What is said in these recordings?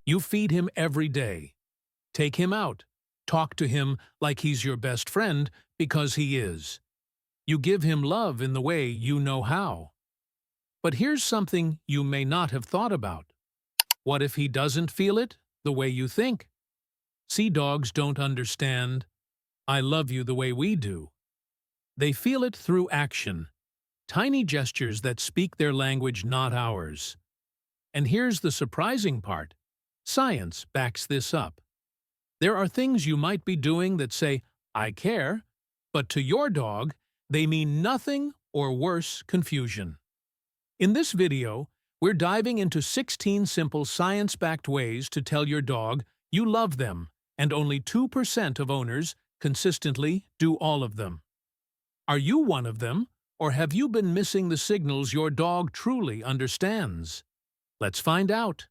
You feed him every day. Take him out. Talk to him like he's your best friend because he is. You give him love in the way you know how. But here's something you may not have thought about. What if he doesn't feel it the way you think? Sea dogs don't understand, "I love you" the way we do. They feel it through action, tiny gestures that speak their language, not ours. And here's the surprising part. Science backs this up. There are things you might be doing that say, "I care," but to your dog, they mean nothing or worse, confusion. In this video, we're diving into 16 simple science-backed ways to tell your dog you love them, and only 2% of owners consistently do all of them. Are you one of them, or have you been missing the signals your dog truly understands? Let's find out.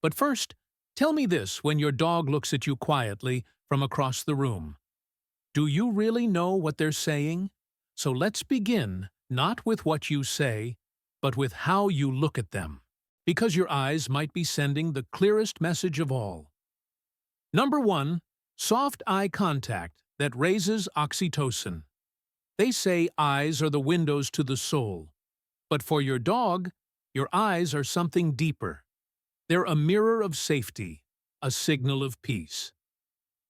But first, tell me this when your dog looks at you quietly from across the room. Do you really know what they're saying? So let's begin, not with what you say, but with how you look at them, because your eyes might be sending the clearest message of all. Number 1. Soft eye contact that raises oxytocin. They say eyes are the windows to the soul, but for your dog, your eyes are something deeper. They're a mirror of safety, a signal of peace.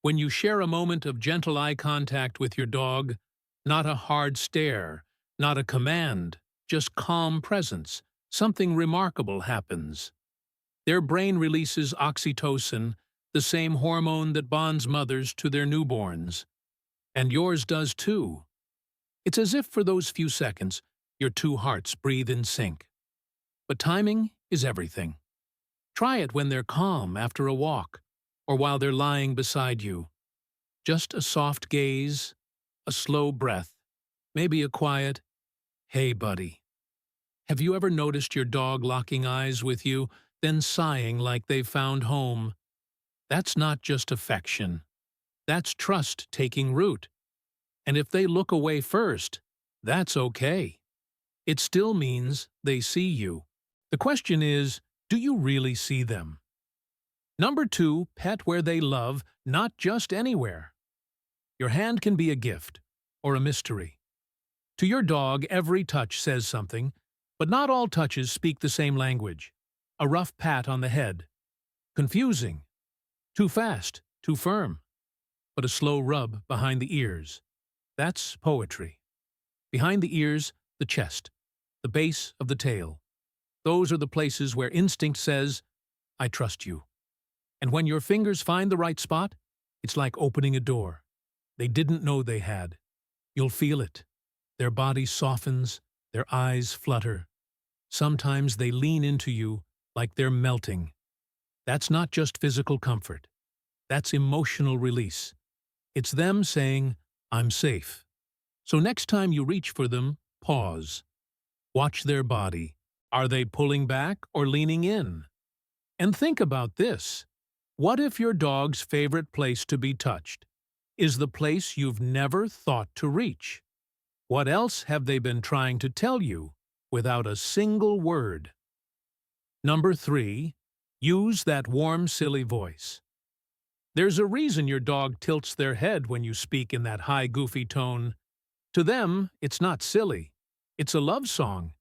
When you share a moment of gentle eye contact with your dog, not a hard stare, not a command, just calm presence, something remarkable happens. Their brain releases oxytocin, the same hormone that bonds mothers to their newborns. And yours does too. It's as if for those few seconds, your two hearts breathe in sync. But timing is everything. Try it when they're calm after a walk, or while they're lying beside you. Just a soft gaze, a slow breath, maybe a quiet, "Hey, buddy." Have you ever noticed your dog locking eyes with you, then sighing like they've found home? That's not just affection. That's trust taking root. And if they look away first, that's okay. It still means they see you. The question is, do you really see them? Number 2, pet where they love, not just anywhere. Your hand can be a gift or a mystery. To your dog, every touch says something, but not all touches speak the same language. A rough pat on the head. Confusing. Too fast, too firm. But a slow rub behind the ears. That's poetry. Behind the ears, the chest, the base of the tail. Those are the places where instinct says, "I trust you." And when your fingers find the right spot, it's like opening a door they didn't know they had. You'll feel it. Their body softens, their eyes flutter. Sometimes they lean into you like they're melting. That's not just physical comfort. That's emotional release. It's them saying, "I'm safe." So next time you reach for them, pause. Watch their body. Are they pulling back or leaning in? And think about this. What if your dog's favorite place to be touched is the place you've never thought to reach? What else have they been trying to tell you without a single word? Number 3, use that warm, silly voice. There's a reason your dog tilts their head when you speak in that high, goofy tone. To them, it's not silly. It's a love song.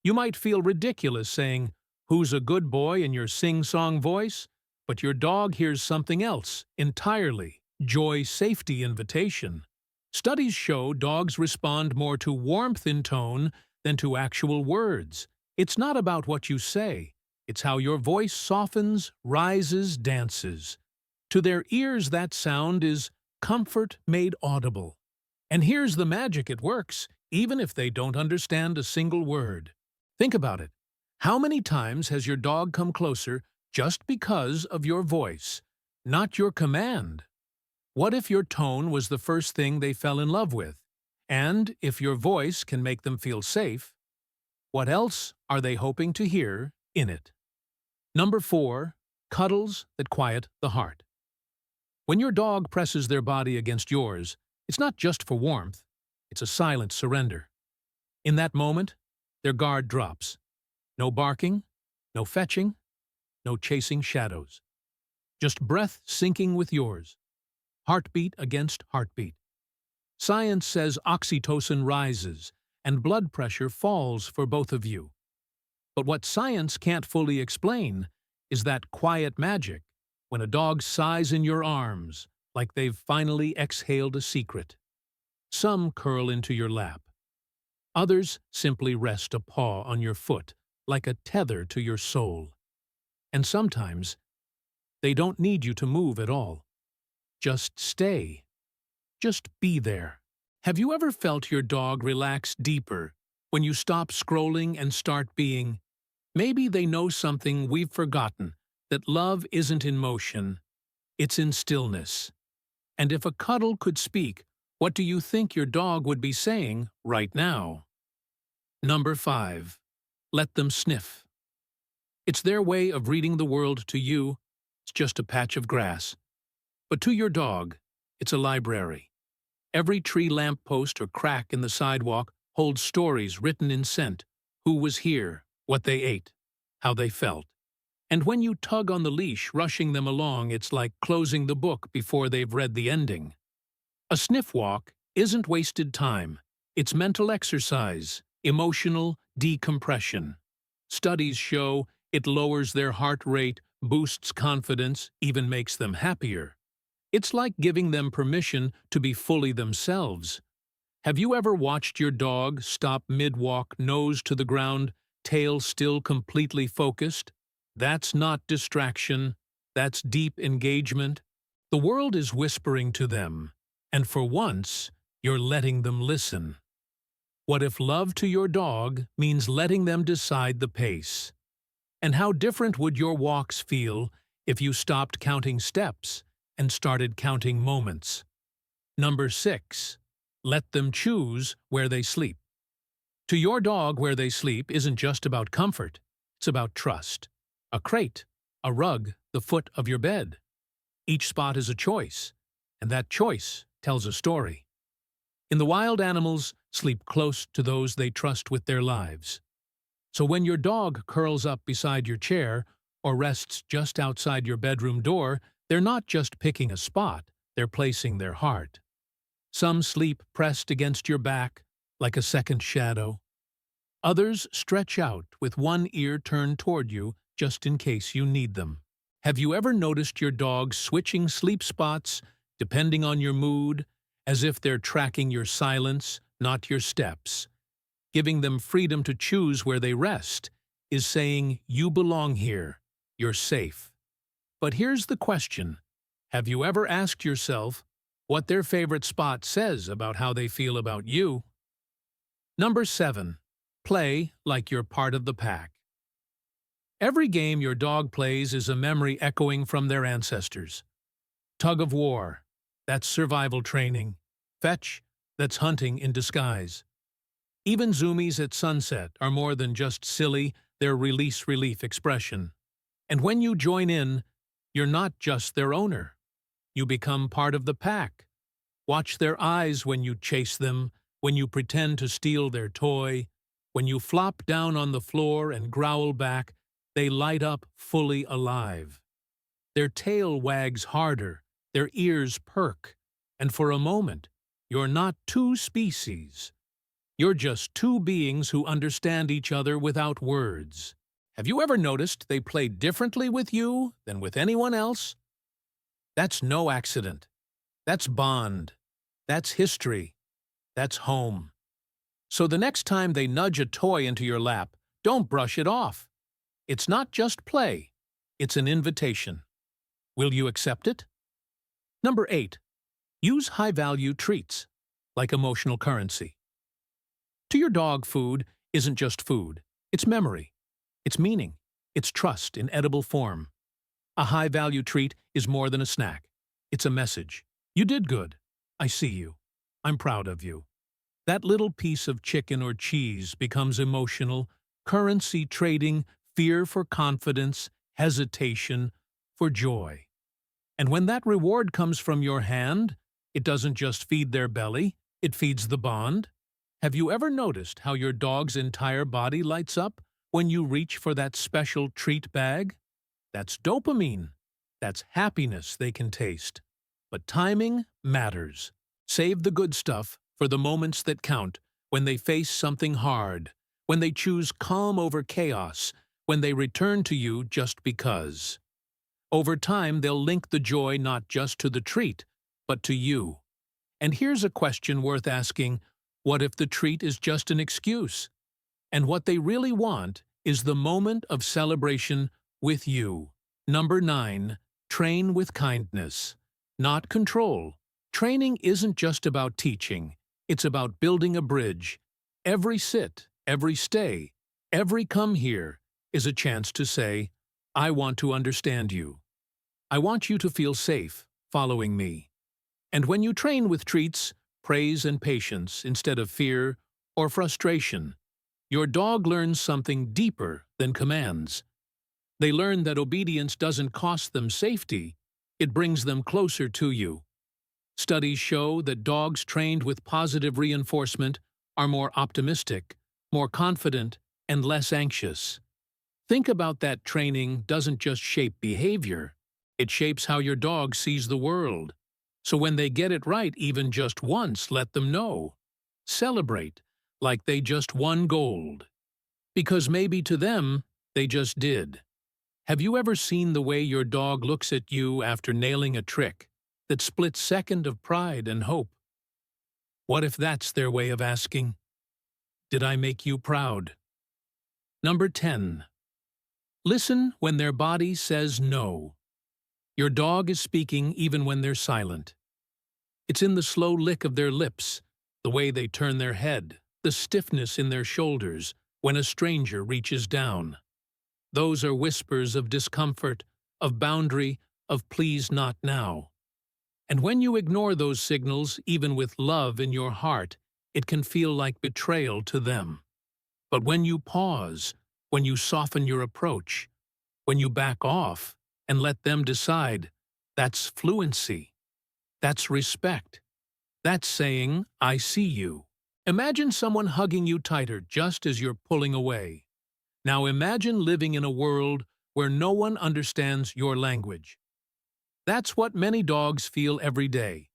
You might feel ridiculous saying, "Who's a good boy?" in your sing-song voice, but your dog hears something else entirely. Joy, safety, invitation. Studies show dogs respond more to warmth in tone than to actual words. It's not about what you say. It's how your voice softens, rises, dances. To their ears, that sound is comfort made audible. And here's the magic: it works, even if they don't understand a single word. Think about it. How many times has your dog come closer just because of your voice, not your command? What if your tone was the first thing they fell in love with? And if your voice can make them feel safe, what else are they hoping to hear in it? Number 4, cuddles that quiet the heart. When your dog presses their body against yours, it's not just for warmth, it's a silent surrender. In that moment, their guard drops. No barking, no fetching, no chasing shadows. just breath syncing with yours, heartbeat against heartbeat. Science says oxytocin rises and blood pressure falls for both of you. But what science can't fully explain is that quiet magic when a dog sighs in your arms like they've finally exhaled a secret. Some curl into your lap. Others simply rest a paw on your foot like a tether to your soul. And sometimes they don't need you to move at all. Just stay. Just be there. Have you ever felt your dog relax deeper when you stop scrolling and start being? Maybe they know something we've forgotten, that love isn't in motion, it's in stillness. And if a cuddle could speak, what do you think your dog would be saying right now? Number 5. Let them sniff. It's their way of reading the world to you. It's just a patch of grass. But to your dog, it's a library. Every tree lamppost or crack in the sidewalk holds stories written in scent: who was here, what they ate, how they felt. And when you tug on the leash, rushing them along, it's like closing the book before they've read the ending. A sniff walk isn't wasted time. It's mental exercise, emotional decompression. Studies show it lowers their heart rate, boosts confidence, even makes them happier. It's like giving them permission to be fully themselves. Have you ever watched your dog stop mid-walk, nose to the ground, tail still completely focused? That's not distraction. That's deep engagement. The world is whispering to them, and for once, you're letting them listen. What if love to your dog means letting them decide the pace? And how different would your walks feel if you stopped counting steps and started counting moments? Number 6. Let them choose where they sleep. To your dog, where they sleep isn't just about comfort, it's about trust. A crate, a rug, the foot of your bed. Each spot is a choice, and that choice tells a story. In the wild, animals sleep close to those they trust with their lives. So when your dog curls up beside your chair or rests just outside your bedroom door, they're not just picking a spot, they're placing their heart. Some sleep pressed against your back, like a second shadow. Others stretch out with one ear turned toward you, just in case you need them. Have you ever noticed your dog switching sleep spots, depending on your mood, as if they're tracking your silence, not your steps? Giving them freedom to choose where they rest is saying, you belong here, you're safe. But here's the question. Have you ever asked yourself what their favorite spot says about how they feel about you? Number 7. Play like you're part of the pack. Every game your dog plays is a memory echoing from their ancestors. Tug of war, that's survival training. Fetch, that's hunting in disguise. Even zoomies at sunset are more than just silly, they're release-relief expression. And when you join in, you're not just their owner. You become part of the pack. Watch their eyes when you chase them, when you pretend to steal their toy, when you flop down on the floor and growl back. They light up fully alive. Their tail wags harder, their ears perk, and for a moment, you're not two species. You're just two beings who understand each other without words. Have you ever noticed they play differently with you than with anyone else? That's no accident. That's bond. That's history. That's home. So the next time they nudge a toy into your lap, don't brush it off. It's not just play, it's an invitation. Will you accept it? Number 8. Use high-value treats, like emotional currency. To your dog, food isn't just food. It's memory. It's meaning. It's trust in edible form. A high-value treat is more than a snack. It's a message. You did good. I see you. I'm proud of you. That little piece of chicken or cheese becomes emotional, currency trading, fear for confidence, hesitation for joy. And when that reward comes from your hand, it doesn't just feed their belly, it feeds the bond. Have you ever noticed how your dog's entire body lights up when you reach for that special treat bag? That's dopamine. That's happiness they can taste. But timing matters. Save the good stuff for the moments that count, when they face something hard, when they choose calm over chaos, when they return to you just because. Over time, they'll link the joy not just to the treat, but to you. And here's a question worth asking: what if the treat is just an excuse? And what they really want is the moment of celebration with you. Number 9. Train with kindness, not control. Training isn't just about teaching, it's about building a bridge. Every sit, every stay, every come here is a chance to say, I want to understand you. I want you to feel safe following me. And when you train with treats, praise and patience instead of fear or frustration, your dog learns something deeper than commands. They learn that obedience doesn't cost them safety, it brings them closer to you. Studies show that dogs trained with positive reinforcement are more optimistic, more confident, and less anxious. Think about that: training doesn't just shape behavior, it shapes how your dog sees the world. So when they get it right even just once, let them know. Celebrate like they just won gold. Because maybe to them, they just did. Have you ever seen the way your dog looks at you after nailing a trick, that split second of pride and hope? What if that's their way of asking, did I make you proud? Number 10. Listen when their body says no. Your dog is speaking even when they're silent. It's in the slow lick of their lips, the way they turn their head, the stiffness in their shoulders when a stranger reaches down. Those are whispers of discomfort, of boundary, of please not now. And when you ignore those signals, even with love in your heart, it can feel like betrayal to them. But when you pause, when you soften your approach, when you back off and let them decide, that's fluency. That's respect. That's saying, I see you. Imagine someone hugging you tighter just as you're pulling away. Now imagine living in a world where no one understands your language. That's what many dogs feel every day.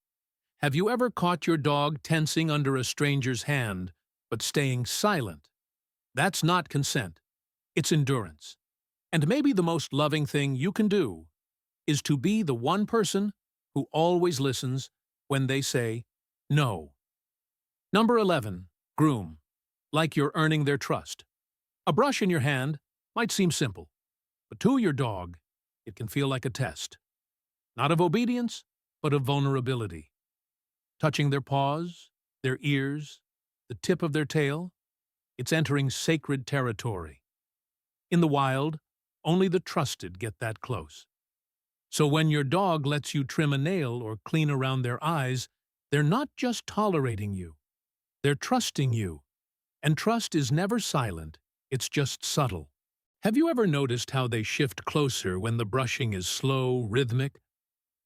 Have you ever caught your dog tensing under a stranger's hand, but staying silent? That's not consent. It's endurance. And maybe the most loving thing you can do is to be the one person who always listens when they say no. Number 11. Groom, like you're earning their trust. A brush in your hand might seem simple, but to your dog, it can feel like a test. Not of obedience, but of vulnerability. Touching their paws, their ears, the tip of their tail, it's entering sacred territory. In the wild, only the trusted get that close. So when your dog lets you trim a nail or clean around their eyes, they're not just tolerating you, they're trusting you. And trust is never silent, it's just subtle. Have you ever noticed how they shift closer when the brushing is slow, rhythmic,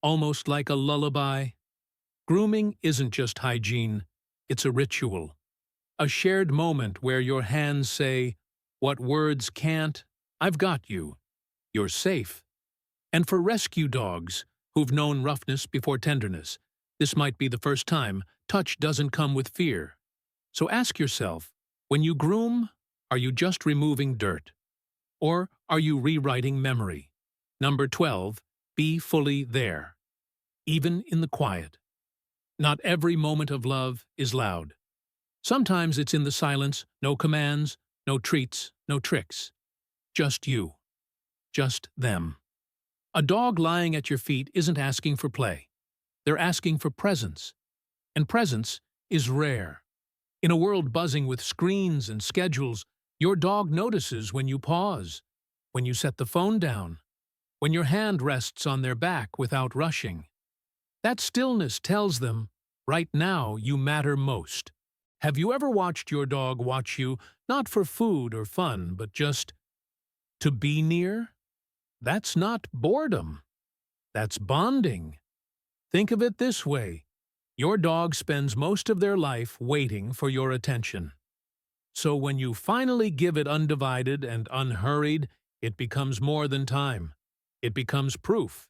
almost like a lullaby? Grooming isn't just hygiene, it's a ritual. A shared moment where your hands say, what words can't, I've got you. You're safe. And for rescue dogs who've known roughness before tenderness, this might be the first time touch doesn't come with fear. So ask yourself, when you groom, are you just removing dirt? Or are you rewriting memory? Number 12. Be fully there, even in the quiet. Not every moment of love is loud. Sometimes it's in the silence, no commands, no treats, no tricks. Just you. Just them. A dog lying at your feet isn't asking for play. They're asking for presence. And presence is rare. In a world buzzing with screens and schedules, your dog notices when you pause, when you set the phone down, when your hand rests on their back without rushing. That stillness tells them, right now you matter most. Have you ever watched your dog watch you, not for food or fun, but just to be near? That's not boredom. That's bonding. Think of it this way. Your dog spends most of their life waiting for your attention. So when you finally give it undivided and unhurried, it becomes more than time. It becomes proof.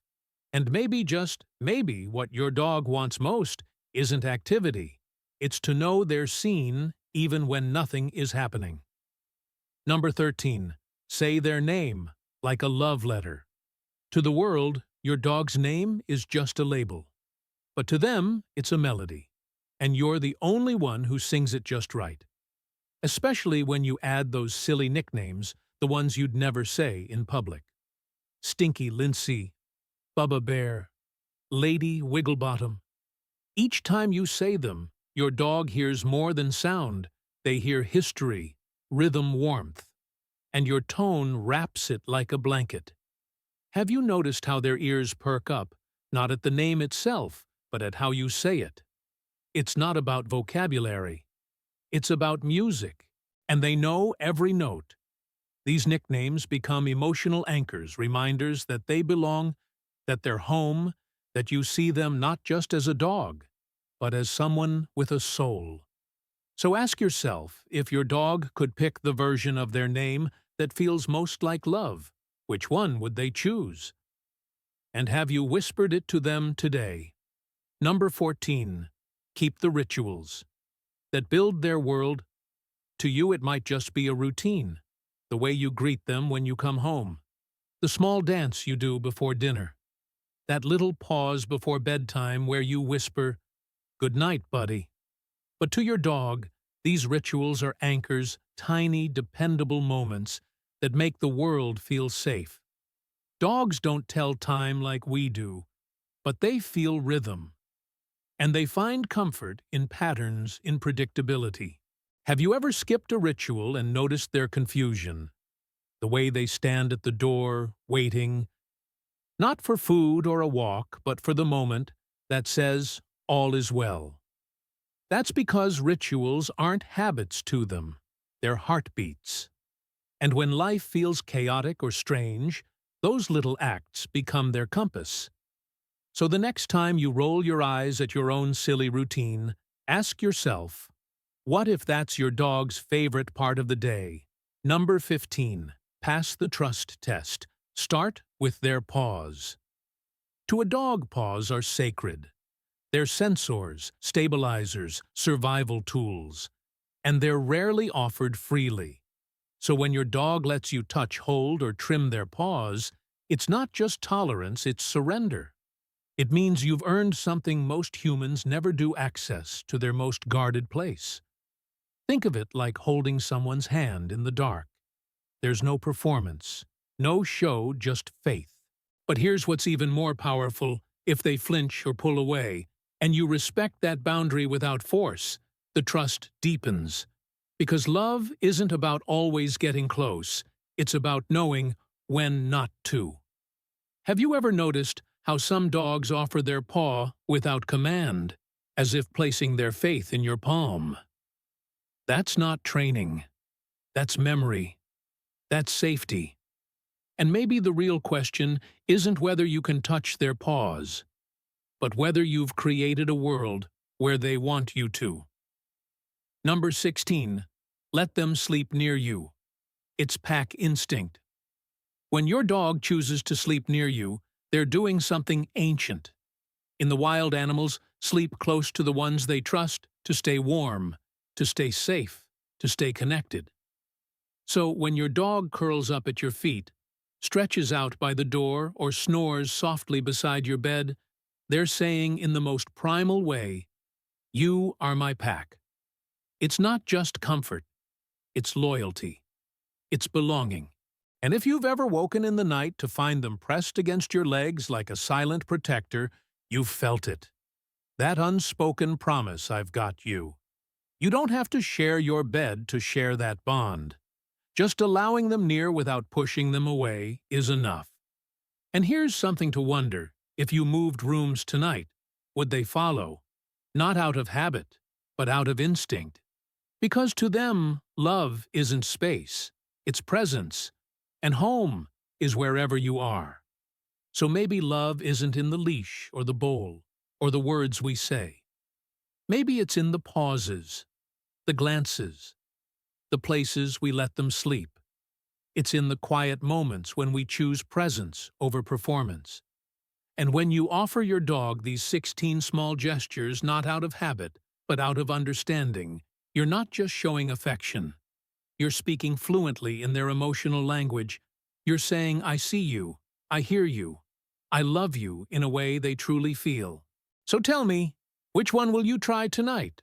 And maybe, just maybe, what your dog wants most isn't activity. It's to know they're seen even when nothing is happening. Number 13. Say their name, like a love letter. To the world, your dog's name is just a label. But to them, it's a melody. And you're the only one who sings it just right. Especially when you add those silly nicknames, the ones you'd never say in public. Stinky Lindsay, Bubba Bear, Lady Wigglebottom. Each time you say them, your dog hears more than sound. They hear history, rhythm, warmth, and your tone wraps it like a blanket. Have you noticed how their ears perk up, not at the name itself, but at how you say it? It's not about vocabulary. It's about music, and they know every note. These nicknames become emotional anchors, reminders that they belong, that they're home, that you see them not just as a dog, but as someone with a soul. So ask yourself, if your dog could pick the version of their name that feels most like love, which one would they choose? And have you whispered it to them today? Number 14. Keep the rituals that build their world. To you, it might just be a routine, the way you greet them when you come home, the small dance you do before dinner, that little pause before bedtime where you whisper, "Good night, buddy." But to your dog, these rituals are anchors, tiny, dependable moments that make the world feel safe. Dogs don't tell time like we do, but they feel rhythm. And they find comfort in patterns, in predictability. Have you ever skipped a ritual and noticed their confusion? The way they stand at the door, waiting, not for food or a walk, but for the moment that says, "All is well." That's because rituals aren't habits to them, they're heartbeats. And when life feels chaotic or strange, those little acts become their compass. So the next time you roll your eyes at your own silly routine, ask yourself, what if that's your dog's favorite part of the day? Number 15. Pass the trust test. Start with their paws. To a dog, paws are sacred. They're sensors, stabilizers, survival tools. And they're rarely offered freely. So when your dog lets you touch, hold, or trim their paws, it's not just tolerance, it's surrender. It means you've earned something most humans never do: access to their most guarded place. Think of it like holding someone's hand in the dark. There's no performance, no show, just faith. But here's what's even more powerful: if they flinch or pull away, and you respect that boundary without force, the trust deepens. Because love isn't about always getting close, it's about knowing when not to. Have you ever noticed how some dogs offer their paw without command, as if placing their faith in your palm? That's not training. That's memory. That's safety. And maybe the real question isn't whether you can touch their paws, but whether you've created a world where they want you to. Number 16. Let them sleep near you. It's pack instinct. When your dog chooses to sleep near you, they're doing something ancient. In the wild, animals sleep close to the ones they trust to stay warm, to stay safe, to stay connected. So when your dog curls up at your feet, stretches out by the door, or snores softly beside your bed, they're saying in the most primal way, "You are my pack." It's not just comfort, it's loyalty, it's belonging. And if you've ever woken in the night to find them pressed against your legs like a silent protector, you've felt it. That unspoken promise, "I've got you." You don't have to share your bed to share that bond. Just allowing them near without pushing them away is enough. And here's something to wonder: if you moved rooms tonight, would they follow? Not out of habit, but out of instinct. Because to them, love isn't space, it's presence. And home is wherever you are. So maybe love isn't in the leash or the bowl or the words we say. Maybe it's in the pauses, the glances, the places we let them sleep. It's in the quiet moments when we choose presence over performance. And when you offer your dog these 16 small gestures not out of habit, but out of understanding, you're not just showing affection. You're speaking fluently in their emotional language. You're saying, I see you, I hear you, I love you in a way they truly feel. So tell me, which one will you try tonight?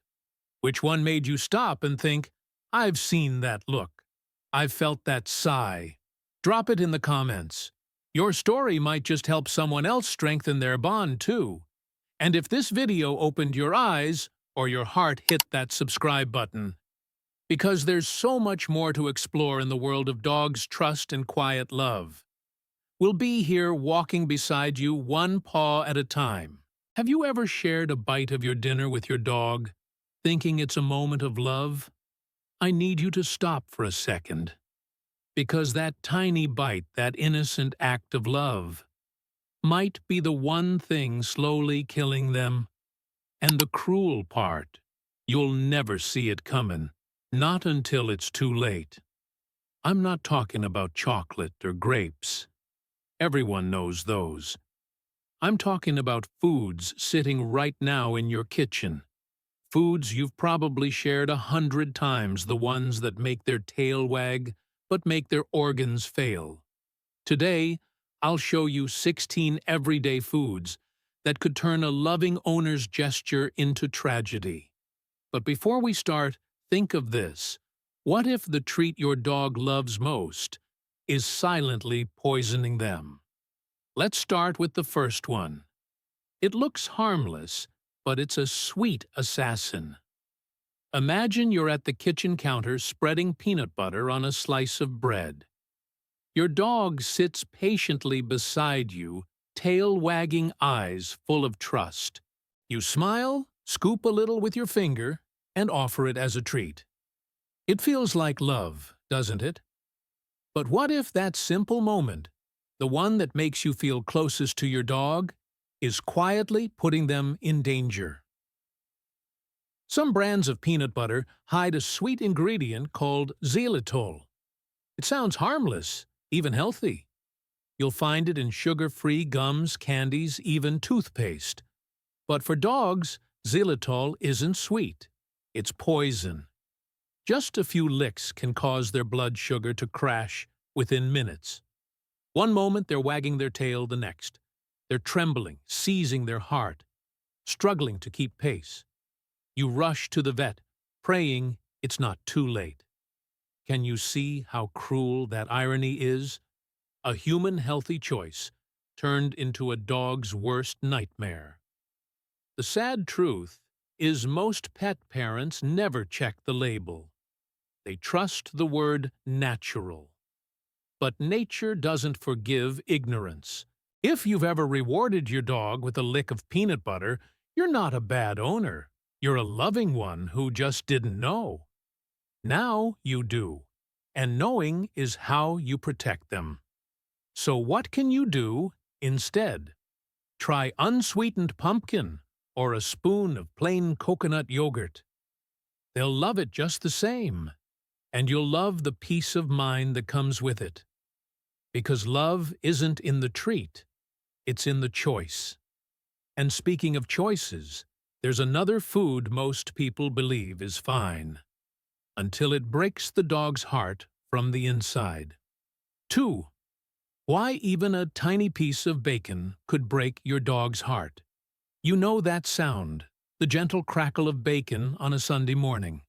Which one made you stop and think, I've seen that look, I've felt that sigh? Drop it in the comments. Your story might just help someone else strengthen their bond too. And if this video opened your eyes, or your heart hit that subscribe button, because there's so much more to explore in the world of dogs' trust and quiet love. We'll be here walking beside you one paw at a time. Have you ever shared a bite of your dinner with your dog, thinking it's a moment of love? I need you to stop for a second. Because that tiny bite, that innocent act of love, might be the one thing slowly killing them. And the cruel part, you'll never see it coming, not until it's too late. I'm not talking about chocolate or grapes. Everyone knows those. I'm talking about foods sitting right now in your kitchen. Foods you've probably shared 100 times, the ones that make their tail wag, but make their organs fail. Today, I'll show you 16 everyday foods that could turn a loving owner's gesture into tragedy. But before we start, think of this. What if the treat your dog loves most is silently poisoning them? Let's start with the first one. It looks harmless, but it's a sweet assassin. Imagine you're at the kitchen counter spreading peanut butter on a slice of bread. Your dog sits patiently beside you, tail-wagging eyes full of trust. You smile, scoop a little with your finger, and offer it as a treat. It feels like love, doesn't it? But what if that simple moment, the one that makes you feel closest to your dog, is quietly putting them in danger? Some brands of peanut butter hide a sweet ingredient called xylitol. It sounds harmless, even healthy. You'll find it in sugar-free gums, candies, even toothpaste. But for dogs, xylitol isn't sweet. It's poison. Just a few licks can cause their blood sugar to crash within minutes. One moment they're wagging their tail, the next. They're trembling, seizing their heart, struggling to keep pace. You rush to the vet, praying it's not too late. Can you see how cruel that irony is? A human healthy choice turned into a dog's worst nightmare. The sad truth is most pet parents never check the label. They trust the word natural. But nature doesn't forgive ignorance. If you've ever rewarded your dog with a lick of peanut butter, you're not a bad owner. You're a loving one who just didn't know. Now you do, and knowing is how you protect them. So what can you do instead? Try unsweetened pumpkin or a spoon of plain coconut yogurt. They'll love it just the same, and you'll love the peace of mind that comes with it. Because love isn't in the treat, it's in the choice. And speaking of choices, there's another food most people believe is fine, until it breaks the dog's heart from the inside. 2. Why even a tiny piece of bacon could break your dog's heart. You know that sound, the gentle crackle of bacon on a Sunday morning.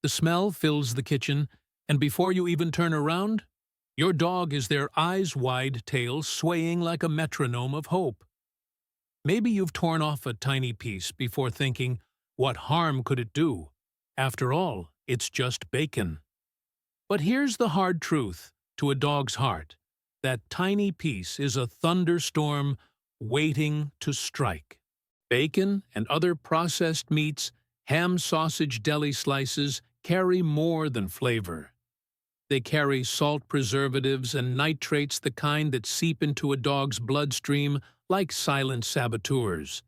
The smell fills the kitchen, and before you even turn around, your dog is there, eyes-wide tail swaying like a metronome of hope. Maybe you've torn off a tiny piece before thinking, what harm could it do? After all, it's just bacon. But here's the hard truth to a dog's heart. That tiny piece is a thunderstorm waiting to strike. Bacon and other processed meats, ham, sausage, deli slices carry more than flavor. They carry salt, preservatives, and nitrates, the kind that seep into a dog's bloodstream like silent saboteurs.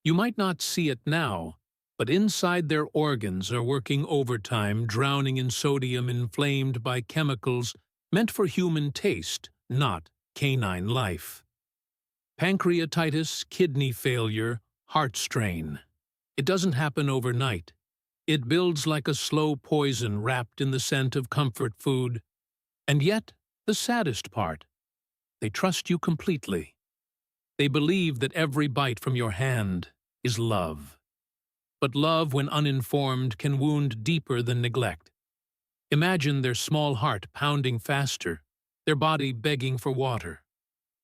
You might not see it now, but inside their organs are working overtime, drowning in sodium inflamed by chemicals meant for human taste, not canine life. Pancreatitis, kidney failure, heart strain. It doesn't happen overnight. It builds like a slow poison wrapped in the scent of comfort food. And yet, the saddest part, they trust you completely. They believe that every bite from your hand is love. But love, when uninformed, can wound deeper than neglect. Imagine their small heart pounding faster, their body begging for water,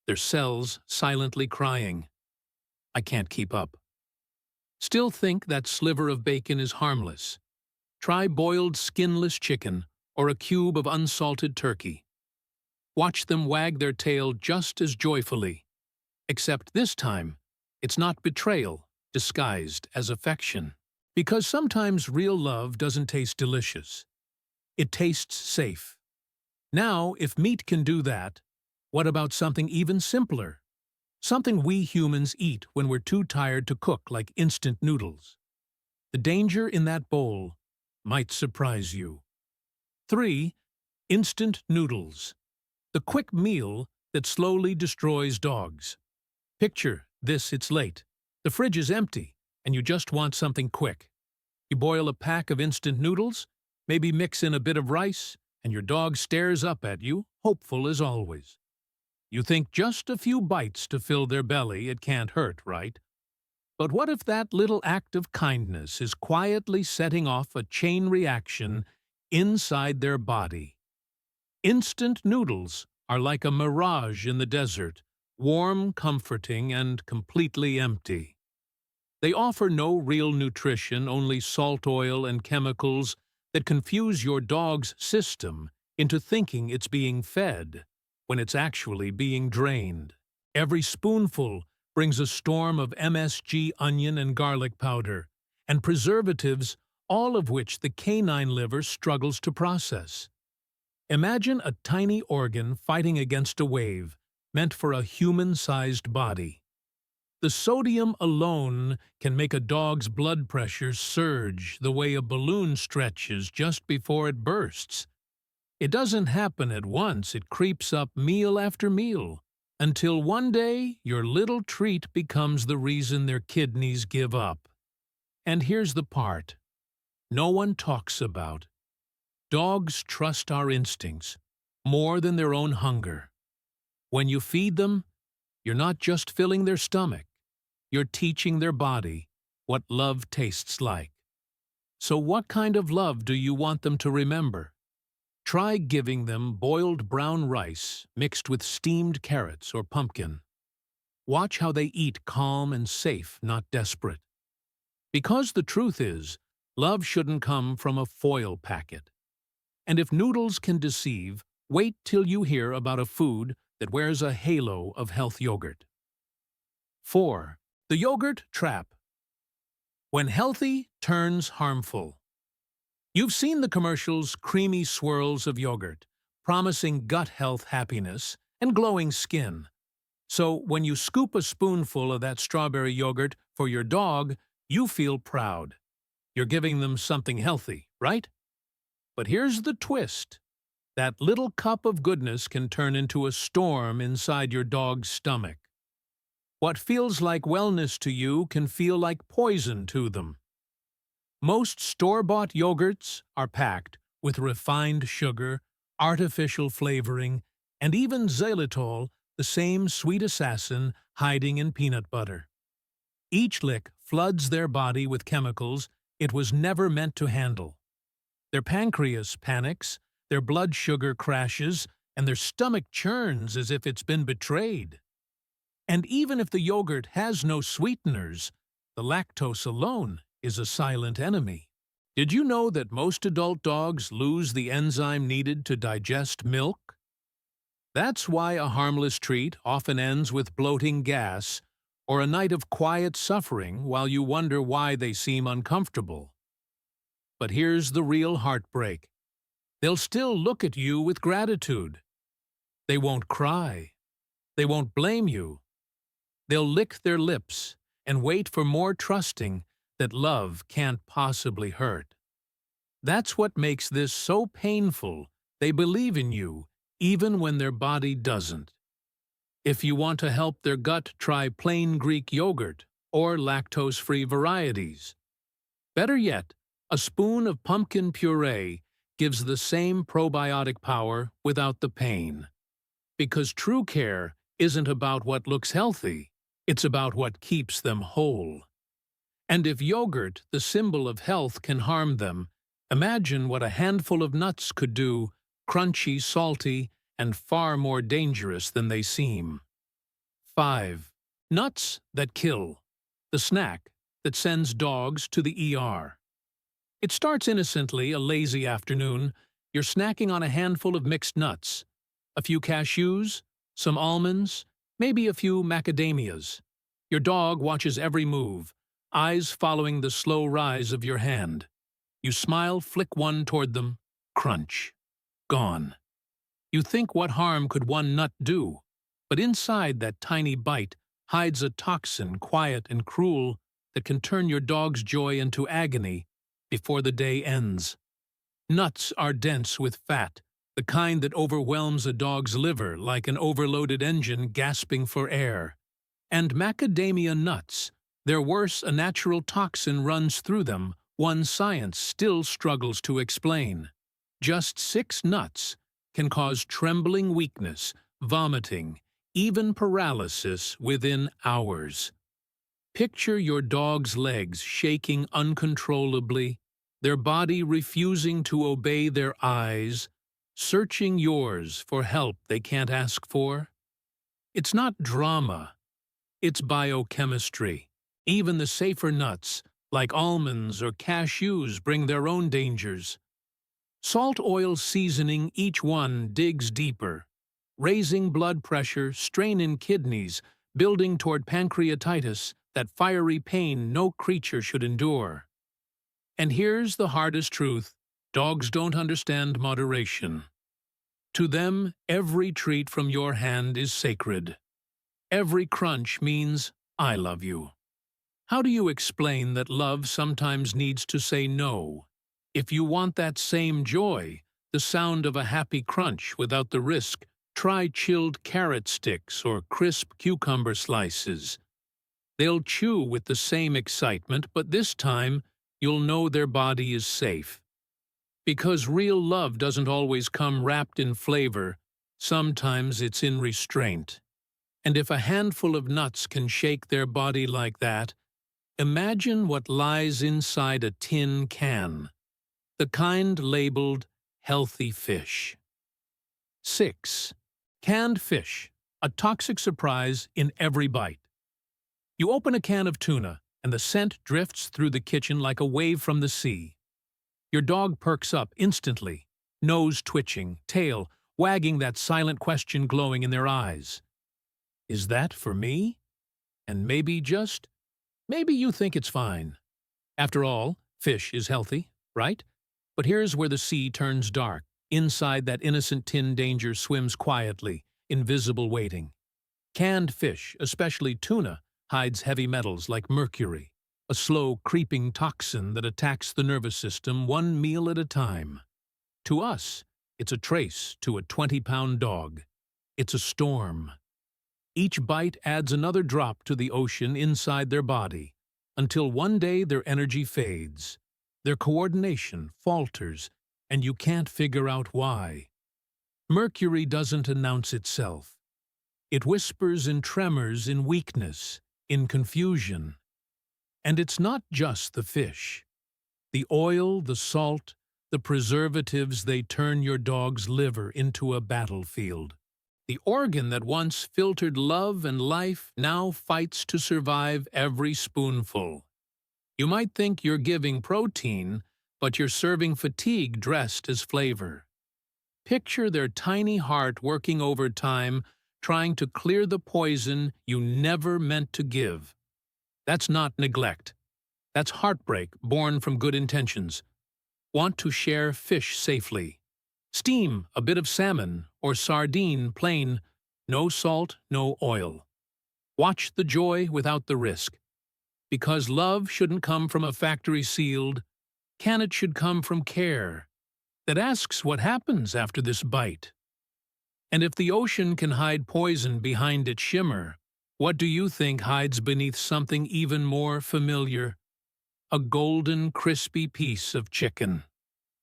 their cells silently crying, "I can't keep up." Still think that sliver of bacon is harmless. Try boiled skinless chicken or a cube of unsalted turkey. Watch them wag their tail just as joyfully. Except this time, it's not betrayal disguised as affection. Because sometimes real love doesn't taste delicious. It tastes safe. Now, if meat can do that, what about something even simpler? Something we humans eat when we're too tired to cook, like instant noodles. The danger in that bowl might surprise you. 3. Instant noodles. The quick meal that slowly destroys dogs. Picture this: it's late. The fridge is empty, and you just want something quick. You boil a pack of instant noodles, maybe mix in a bit of rice, and your dog stares up at you, hopeful as always. You think just a few bites to fill their belly, it can't hurt, right? But what if that little act of kindness is quietly setting off a chain reaction inside their body? Instant noodles are like a mirage in the desert, warm, comforting, and completely empty. They offer no real nutrition, only salt, oil, and chemicals that confuse your dog's system into thinking it's being fed when it's actually being drained. Every spoonful brings a storm of MSG, onion, and garlic powder, and preservatives, all of which the canine liver struggles to process. Imagine a tiny organ fighting against a wave meant for a human-sized body. The sodium alone can make a dog's blood pressure surge the way a balloon stretches just before it bursts. It doesn't happen at once, it creeps up meal after meal, until one day your little treat becomes the reason their kidneys give up. And here's the part no one talks about. Dogs trust our instincts more than their own hunger. When you feed them, you're not just filling their stomach, you're teaching their body what love tastes like. So what kind of love do you want them to remember? Try giving them boiled brown rice mixed with steamed carrots or pumpkin. Watch how they eat calm and safe, not desperate. Because the truth is, love shouldn't come from a foil packet. And if noodles can deceive, wait till you hear about a food that wears a halo of health yogurt. 4. The yogurt trap. When healthy turns harmful. You've seen the commercials, creamy swirls of yogurt, promising gut health, happiness, and glowing skin. So when you scoop a spoonful of that strawberry yogurt for your dog, you feel proud. You're giving them something healthy, right? But here's the twist. That little cup of goodness can turn into a storm inside your dog's stomach. What feels like wellness to you can feel like poison to them. Most store-bought yogurts are packed with refined sugar, artificial flavoring, and even xylitol, the same sweet assassin hiding in peanut butter. Each lick floods their body with chemicals it was never meant to handle. Their pancreas panics, their blood sugar crashes, and their stomach churns as if it's been betrayed. And even if the yogurt has no sweeteners, the lactose alone is a silent enemy. Did you know that most adult dogs lose the enzyme needed to digest milk? That's why a harmless treat often ends with bloating gas or a night of quiet suffering while you wonder why they seem uncomfortable. But here's the real heartbreak. They'll still look at you with gratitude. They won't cry. They won't blame you. They'll lick their lips and wait for more trusting that love can't possibly hurt. That's what makes this so painful. They believe in you, even when their body doesn't. If you want to help their gut, try plain Greek yogurt or lactose-free varieties. Better yet, a spoon of pumpkin puree gives the same probiotic power without the pain. Because true care isn't about what looks healthy, it's about what keeps them whole. And if yogurt, the symbol of health, can harm them, imagine what a handful of nuts could do, crunchy, salty, and far more dangerous than they seem. 5. Nuts that kill. The snack that sends dogs to the ER. It starts innocently, a lazy afternoon. You're snacking on a handful of mixed nuts, a few cashews, some almonds, maybe a few macadamias. Your dog watches every move, eyes following the slow rise of your hand. You smile, flick one toward them, crunch. Gone. You think, what harm could one nut do? But inside that tiny bite hides a toxin, quiet and cruel, that can turn your dog's joy into agony before the day ends. Nuts are dense with fat, the kind that overwhelms a dog's liver like an overloaded engine gasping for air. And macadamia nuts, they're worse. A natural toxin runs through them, one science still struggles to explain. Just 6 nuts can cause trembling weakness, vomiting, even paralysis within hours. Picture your dog's legs shaking uncontrollably, their body refusing to obey their eyes, searching yours for help they can't ask for. It's not drama, it's biochemistry. Even the safer nuts, like almonds or cashews, bring their own dangers. Salt oil seasoning, each one digs deeper, raising blood pressure, straining kidneys, building toward pancreatitis, that fiery pain no creature should endure. And here's the hardest truth: dogs don't understand moderation. To them, every treat from your hand is sacred. Every crunch means, I love you. How do you explain that love sometimes needs to say no? If you want that same joy, the sound of a happy crunch without the risk, try chilled carrot sticks or crisp cucumber slices. They'll chew with the same excitement, but this time you'll know their body is safe. Because real love doesn't always come wrapped in flavor, sometimes it's in restraint. And if a handful of nuts can shake their body like that, imagine what lies inside a tin can, the kind labeled healthy fish. 6. Canned fish, a toxic surprise in every bite. You open a can of tuna, and the scent drifts through the kitchen like a wave from the sea. Your dog perks up instantly, nose twitching, tail wagging, that silent question glowing in their eyes. Is that for me? And maybe you think it's fine. After all, fish is healthy, right? But here's where the sea turns dark. Inside that innocent tin danger swims quietly, invisible, waiting. Canned fish, especially tuna, hides heavy metals like mercury, a slow, creeping toxin that attacks the nervous system one meal at a time. To us, it's a trace. To a 20-pound dog, it's a storm. Each bite adds another drop to the ocean inside their body, until one day their energy fades, their coordination falters, and you can't figure out why. Mercury doesn't announce itself. It whispers in tremors, in weakness, in confusion. And it's not just the fish. The oil, the salt, the preservatives, they turn your dog's liver into a battlefield. The organ that once filtered love and life now fights to survive every spoonful. You might think you're giving protein, but you're serving fatigue dressed as flavor. Picture their tiny heart working overtime, trying to clear the poison you never meant to give. That's not neglect. That's heartbreak born from good intentions. Want to share fish safely. Steam a bit of salmon or sardine plain, no salt, no oil. Watch the joy without the risk. Because love shouldn't come from a factory sealed, it should come from care that asks what happens after this bite. And if the ocean can hide poison behind its shimmer, what do you think hides beneath something even more familiar? A golden, crispy piece of chicken.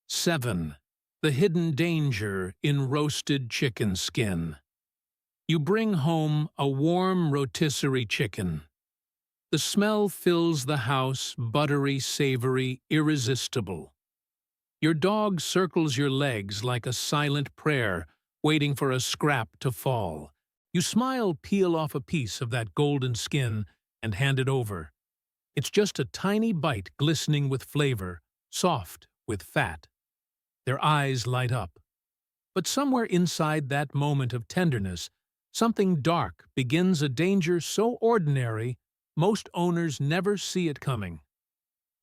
7. The hidden danger in roasted chicken skin. You bring home a warm rotisserie chicken. The smell fills the house, buttery, savory, irresistible. Your dog circles your legs like a silent prayer, waiting for a scrap to fall. You smile, peel off a piece of that golden skin, and hand it over. It's just a tiny bite glistening with flavor, soft with fat. Their eyes light up. But somewhere inside that moment of tenderness, something dark begins, a danger so ordinary, most owners never see it coming.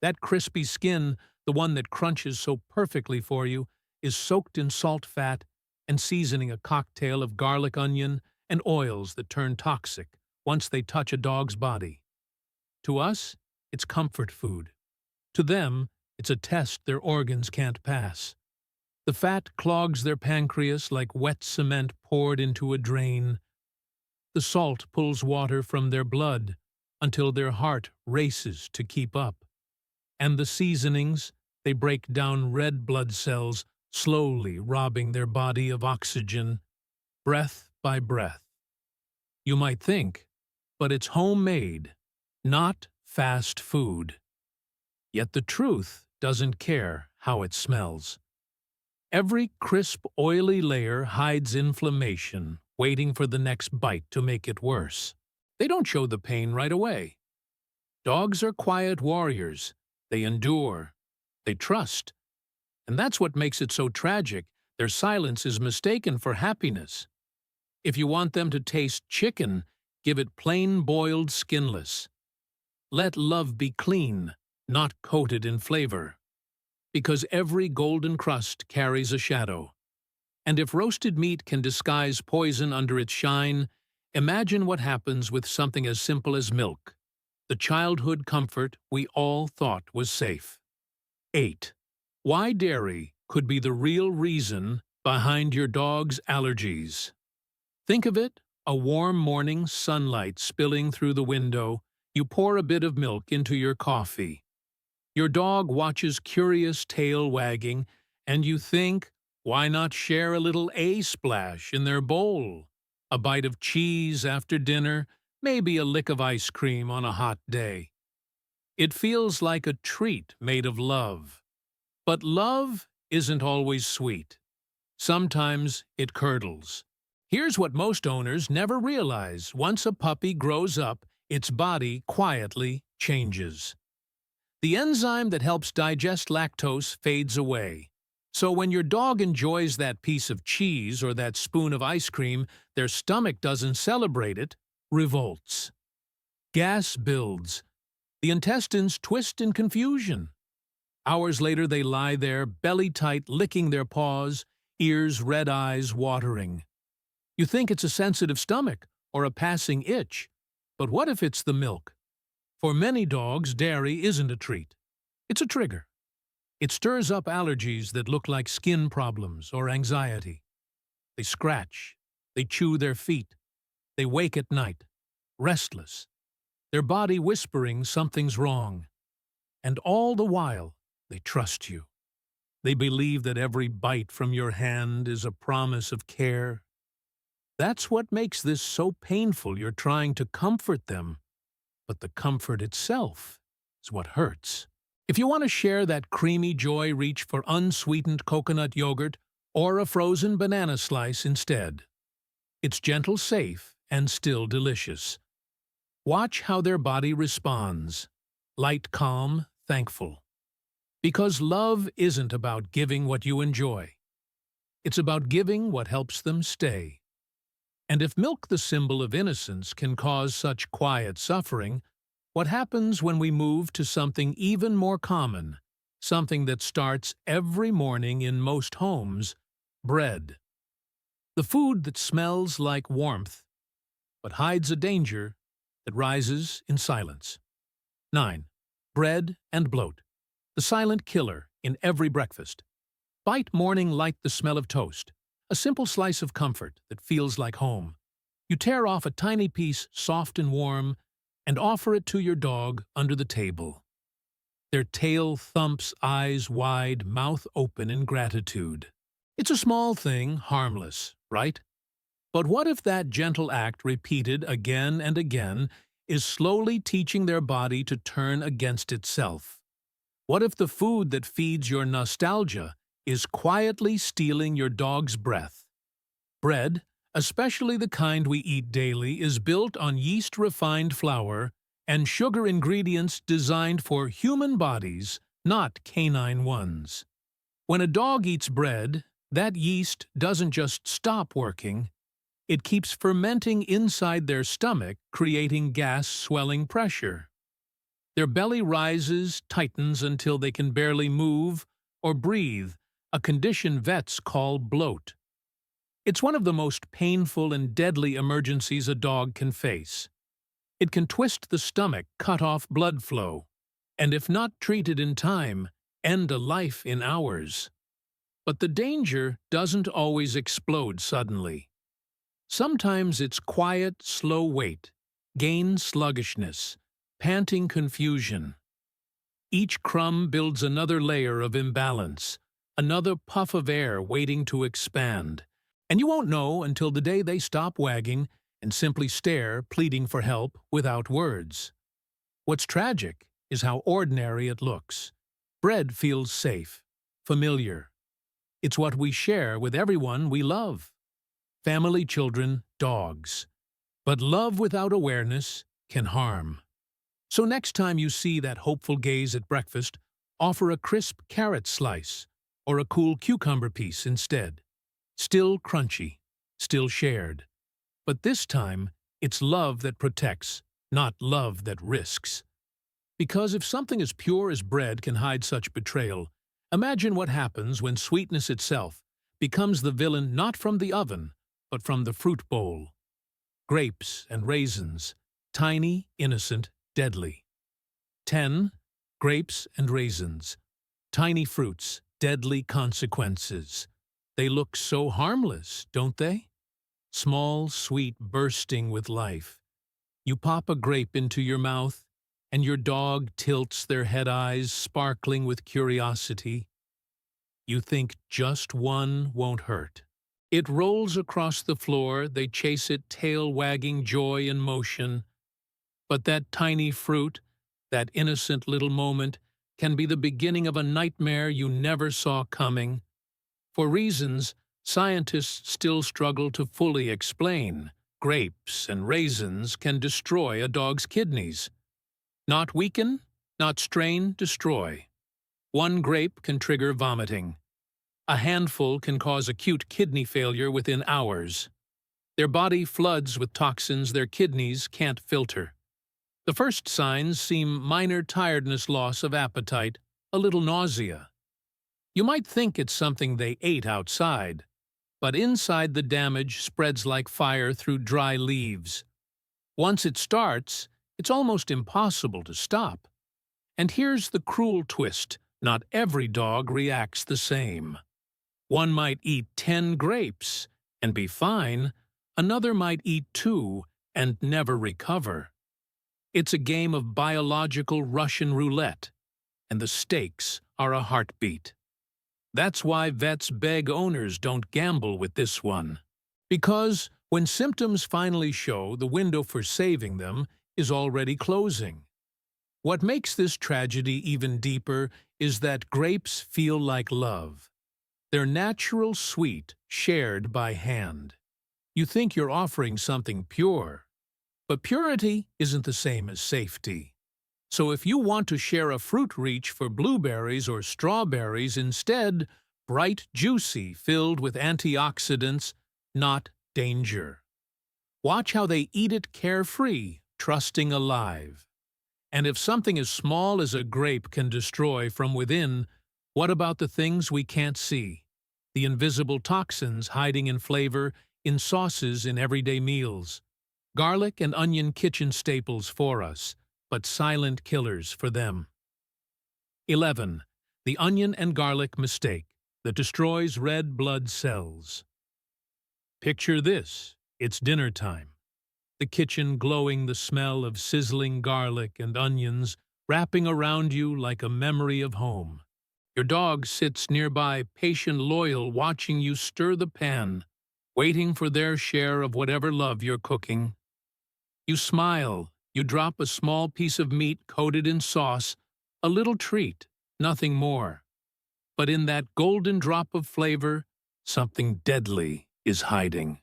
That crispy skin, the one that crunches so perfectly for you, is soaked in salt fat and seasoning a cocktail of garlic, onion, and oils that turn toxic once they touch a dog's body. To us, it's comfort food. To them, it's a test their organs can't pass. The fat clogs their pancreas like wet cement poured into a drain. The salt pulls water from their blood until their heart races to keep up. And the seasonings, they break down red blood cells, slowly robbing their body of oxygen, breath by breath. You might think, but it's homemade, not fast food. Yet the truth doesn't care how it smells. Every crisp, oily layer hides inflammation, waiting for the next bite to make it worse. They don't show the pain right away. Dogs are quiet warriors. They endure. They trust. And that's what makes it so tragic. Their silence is mistaken for happiness. If you want them to taste chicken, give it plain boiled skinless. Let love be clean, not coated in flavor. Because every golden crust carries a shadow. And if roasted meat can disguise poison under its shine, imagine what happens with something as simple as milk, the childhood comfort we all thought was safe. 8. Why dairy could be the real reason behind your dog's allergies. Think of it, a warm morning, sunlight spilling through the window. You pour a bit of milk into your coffee. Your dog watches, curious tail wagging, and you think, why not share a little A-splash in their bowl? A bite of cheese after dinner, maybe a lick of ice cream on a hot day. It feels like a treat made of love. But love isn't always sweet. Sometimes it curdles. Here's what most owners never realize. Once a puppy grows up, its body quietly changes. The enzyme that helps digest lactose fades away. So when your dog enjoys that piece of cheese or that spoon of ice cream, their stomach doesn't celebrate it, revolts. Gas builds. The intestines twist in confusion. Hours later they lie there, belly tight, licking their paws, ears, red eyes watering. You think it's a sensitive stomach or a passing itch, but what if it's the milk? For many dogs, dairy isn't a treat. It's a trigger. It stirs up allergies that look like skin problems or anxiety. They scratch. They chew their feet. They wake at night, restless, their body whispering something's wrong. And all the while, they trust you. They believe that every bite from your hand is a promise of care. That's what makes this so painful. You're trying to comfort them, but the comfort itself is what hurts. If you want to share that creamy joy, reach for unsweetened coconut yogurt or a frozen banana slice instead. It's gentle, safe, and still delicious. Watch how their body responds. Light, calm, thankful. Because love isn't about giving what you enjoy. It's about giving what helps them stay. And if milk, the symbol of innocence, can cause such quiet suffering, what happens when we move to something even more common, something that starts every morning in most homes, bread? The food that smells like warmth, but hides a danger that rises in silence. 9. Bread and bloat, the silent killer in every breakfast. Bite morning, light the smell of toast. A simple slice of comfort that feels like home. You tear off a tiny piece, soft and warm, and offer it to your dog under the table. Their tail thumps, eyes wide, mouth open in gratitude. It's a small thing, harmless, right? But what if that gentle act repeated again and again is slowly teaching their body to turn against itself? What if the food that feeds your nostalgia is quietly stealing your dog's breath? Bread, especially the kind we eat daily, is built on yeast-refined flour and sugar ingredients designed for human bodies, not canine ones. When a dog eats bread, that yeast doesn't just stop working, it keeps fermenting inside their stomach, creating gas-swelling pressure. Their belly rises, tightens until they can barely move or breathe, a condition vets call bloat. It's one of the most painful and deadly emergencies a dog can face. It can twist the stomach, cut off blood flow, and if not treated in time, end a life in hours. But the danger doesn't always explode suddenly. Sometimes it's quiet, slow wait, gain sluggishness, panting confusion. Each crumb builds another layer of imbalance, another puff of air waiting to expand. And you won't know until the day they stop wagging and simply stare, pleading for help without words. What's tragic is how ordinary it looks. Bread feels safe, familiar. It's what we share with everyone we love. Family, children, dogs. But love without awareness can harm. So next time you see that hopeful gaze at breakfast, offer a crisp carrot slice or a cool cucumber piece instead. Still crunchy, still shared. But this time, it's love that protects, not love that risks. Because if something as pure as bread can hide such betrayal, imagine what happens when sweetness itself becomes the villain not from the oven, but from the fruit bowl. Grapes and raisins, tiny, innocent, deadly. 10. Grapes and raisins. Tiny fruits, deadly consequences. They look so harmless, don't they? Small, sweet, bursting with life. You pop a grape into your mouth, and your dog tilts their head eyes, sparkling with curiosity. You think just one won't hurt. It rolls across the floor, they chase it, tail wagging, joy in motion. But that tiny fruit, that innocent little moment, can be the beginning of a nightmare you never saw coming. For reasons scientists still struggle to fully explain, grapes and raisins can destroy a dog's kidneys. Not weaken, not strain, destroy. One grape can trigger vomiting. A handful can cause acute kidney failure within hours. Their body floods with toxins their kidneys can't filter. The first signs seem minor tiredness, loss of appetite, a little nausea. You might think it's something they ate outside, but inside the damage spreads like fire through dry leaves. Once it starts, it's almost impossible to stop. And here's the cruel twist: not every dog reacts the same. One might eat 10 grapes and be fine, another might eat 2 and never recover. It's a game of biological Russian roulette, and the stakes are a heartbeat. That's why vets beg owners don't gamble with this one. Because when symptoms finally show, the window for saving them is already closing. What makes this tragedy even deeper is that grapes feel like love. They're natural, sweet, shared by hand. You think you're offering something pure. But purity isn't the same as safety. So if you want to share a fruit, reach for blueberries or strawberries instead, bright, juicy, filled with antioxidants, not danger. Watch how they eat it carefree, trusting alive. And if something as small as a grape can destroy from within, what about the things we can't see? The invisible toxins hiding in flavor, in sauces, in everyday meals. Garlic and onion, kitchen staples for us, but silent killers for them. 11. The onion and garlic mistake that destroys red blood cells. Picture this. It's dinner time. The kitchen glowing, the smell of sizzling garlic and onions wrapping around you like a memory of home. Your dog sits nearby, patient, loyal, watching you stir the pan, waiting for their share of whatever love you're cooking. You smile, you drop a small piece of meat coated in sauce, a little treat, nothing more. But in that golden drop of flavor, something deadly is hiding.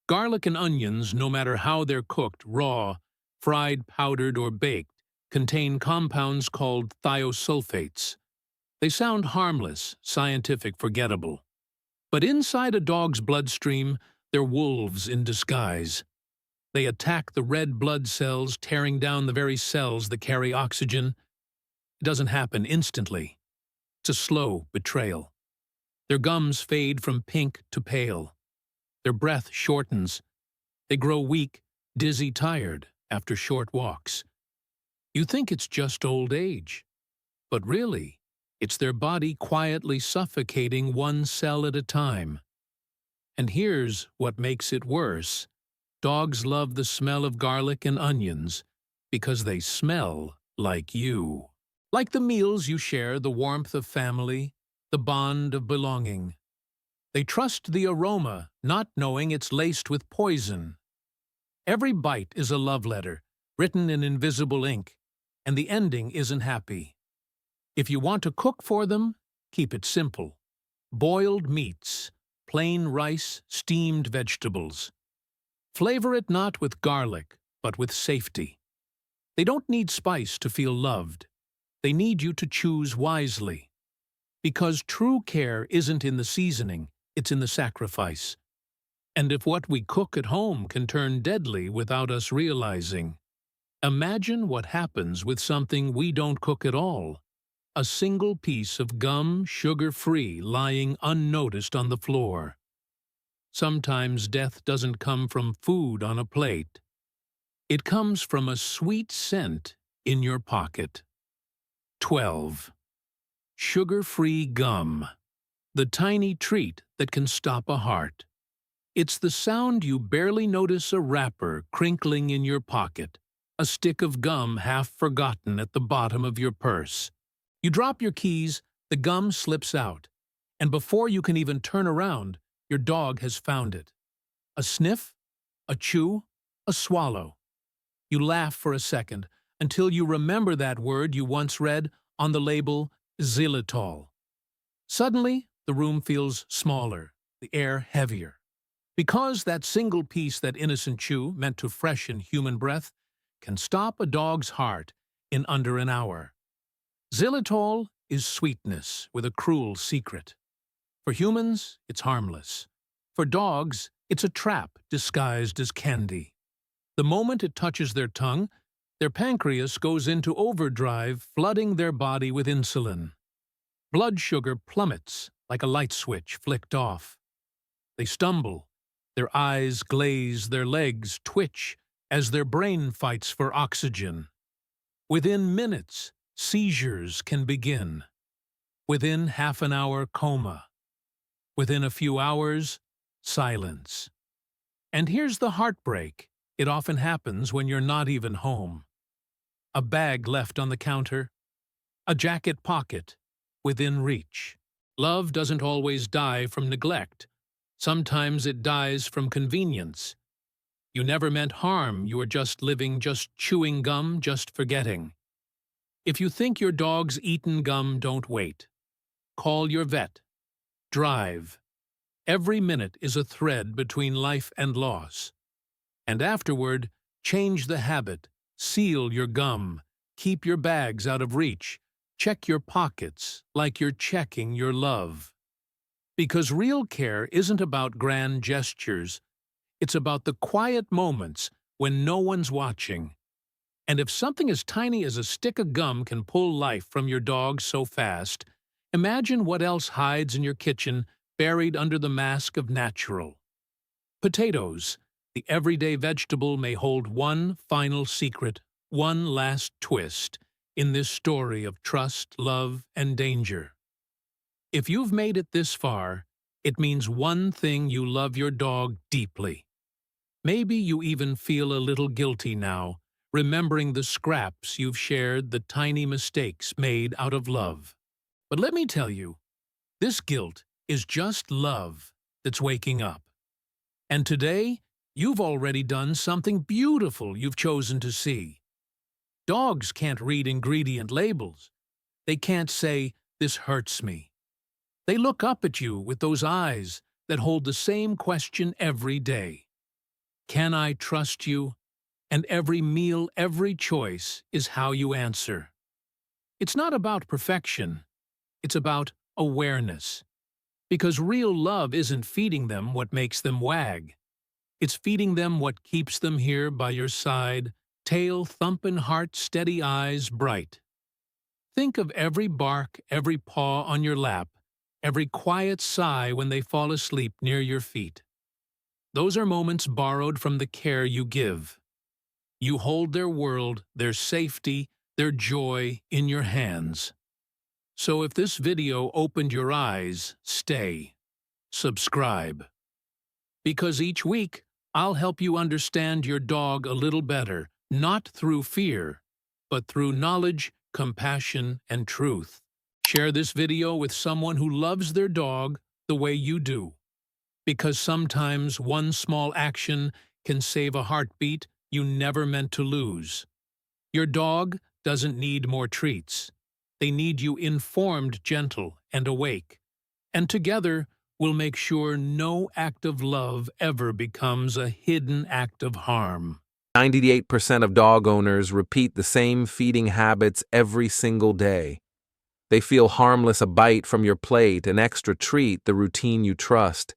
Garlic and onions, no matter how they're cooked, raw, fried, powdered, or baked, contain compounds called thiosulfates. They sound harmless, scientific, forgettable. But inside a dog's bloodstream, they're wolves in disguise. They attack the red blood cells, tearing down the very cells that carry oxygen. It doesn't happen instantly. It's a slow betrayal. Their gums fade from pink to pale. Their breath shortens. They grow weak, dizzy, tired after short walks. You think it's just old age. But really, it's their body quietly suffocating one cell at a time. And here's what makes it worse. Dogs love the smell of garlic and onions because they smell like you. Like the meals you share, the warmth of family, the bond of belonging. They trust the aroma, not knowing it's laced with poison. Every bite is a love letter, written in invisible ink, and the ending isn't happy. If you want to cook for them, keep it simple. Boiled meats, plain rice, steamed vegetables. Flavor it not with garlic, but with safety. They don't need spice to feel loved. They need you to choose wisely. Because true care isn't in the seasoning, it's in the sacrifice. And if what we cook at home can turn deadly without us realizing, imagine what happens with something we don't cook at all. A single piece of gum, sugar-free, lying unnoticed on the floor. Sometimes death doesn't come from food on a plate. It comes from a sweet scent in your pocket. 12. Sugar-free gum. The tiny treat that can stop a heart. It's the sound you barely notice, a wrapper crinkling in your pocket, a stick of gum half forgotten at the bottom of your purse. You drop your keys, the gum slips out, and before you can even turn around, your dog has found it. A sniff, a chew, a swallow. You laugh for a second until you remember that word you once read on the label, xylitol. Suddenly, the room feels smaller, the air heavier. Because that single piece, that innocent chew, meant to freshen human breath, can stop a dog's heart in under an hour. Xylitol is sweetness with a cruel secret. For humans, it's harmless. For dogs, it's a trap disguised as candy. The moment it touches their tongue, their pancreas goes into overdrive, flooding their body with insulin. Blood sugar plummets like a light switch flicked off. They stumble, their eyes glaze, their legs twitch as their brain fights for oxygen. Within minutes, seizures can begin. Within half an hour, coma. Within a few hours, silence. And here's the heartbreak. It often happens when you're not even home. A bag left on the counter, a jacket pocket, within reach. Love doesn't always die from neglect. Sometimes it dies from convenience. You never meant harm, you were just living, just chewing gum, just forgetting. If you think your dog's eaten gum, don't wait. Call your vet. Drive. Every minute is a thread between life and loss. And afterward, change the habit. Seal your gum. Keep your bags out of reach. Check your pockets like you're checking your love. Because real care isn't about grand gestures. It's about the quiet moments when no one's watching. And if something as tiny as a stick of gum can pull life from your dog so fast, imagine what else hides in your kitchen, buried under the mask of natural. Potatoes, the everyday vegetable, may hold one final secret, one last twist in this story of trust, love, and danger. If you've made it this far, It means one thing: you love your dog deeply. Maybe you even feel a little guilty now, remembering the scraps you've shared, the tiny mistakes made out of love. But let me tell you, this guilt is just love that's waking up. And today, you've already done something beautiful. You've chosen to see. Dogs can't read ingredient labels. They can't say, "This hurts me." They look up at you with those eyes that hold the same question every day. Can I trust you? And every meal, every choice is how you answer. It's not about perfection. It's about awareness. Because real love isn't feeding them what makes them wag. It's feeding them what keeps them here by your side, tail thumping, heart steady, eyes bright. Think of every bark, every paw on your lap, every quiet sigh when they fall asleep near your feet. Those are moments borrowed from the care you give. You hold their world, their safety, their joy in your hands. So if this video opened your eyes, stay. Subscribe. Because each week, I'll help you understand your dog a little better, not through fear, but through knowledge, compassion, and truth. Share this video with someone who loves their dog the way you do. Because sometimes one small action can save a heartbeat you never meant to lose. Your dog doesn't need more treats. They need you informed, gentle, and awake. And together, we'll make sure no act of love ever becomes a hidden act of harm. 98% of dog owners repeat the same feeding habits every single day. They feel harmless: a bite from your plate, an extra treat, the routine you trust.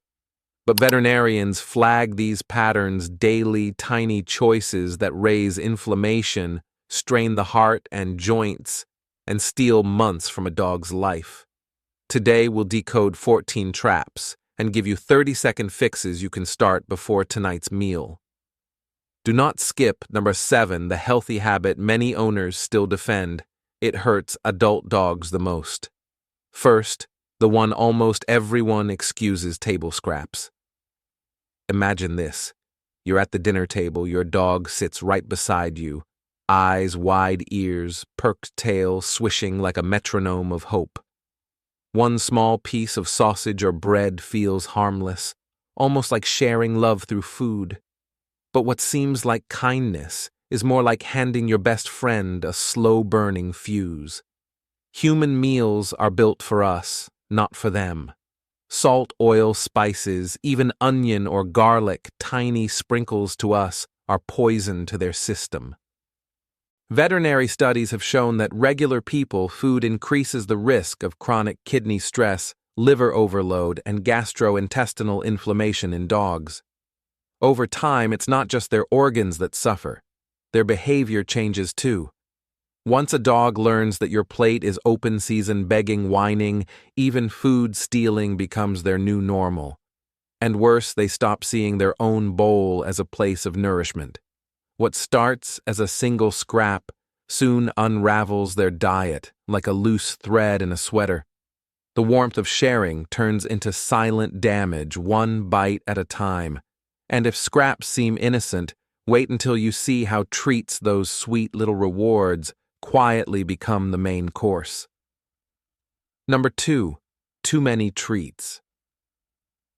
But veterinarians flag these patterns daily: tiny choices that raise inflammation, strain the heart and joints, and steal months from a dog's life. Today, we'll decode 14 traps and give you 30-second fixes you can start before tonight's meal. Do not skip number 7, the healthy habit many owners still defend. It hurts adult dogs the most. First, the one almost everyone excuses: table scraps. Imagine this. You're at the dinner table, your dog sits right beside you, eyes wide, ears, perked tail swishing like a metronome of hope. One small piece of sausage or bread feels harmless, almost like sharing love through food. But what seems like kindness is more like handing your best friend a slow-burning fuse. Human meals are built for us, not for them. Salt, oil, spices, even onion or garlic, tiny sprinkles to us, are poison to their system. Veterinary studies have shown that regular people food increases the risk of chronic kidney stress, liver overload, and gastrointestinal inflammation in dogs. Over time, it's not just their organs that suffer. Their behavior changes too. Once a dog learns that your plate is open season, begging, whining, even food stealing becomes their new normal. And worse, they stop seeing their own bowl as a place of nourishment. What starts as a single scrap soon unravels their diet like a loose thread in a sweater. The warmth of sharing turns into silent damage, one bite at a time. And if scraps seem innocent, wait until you see how treats, those sweet little rewards, quietly become the main course. Number 2, too many treats.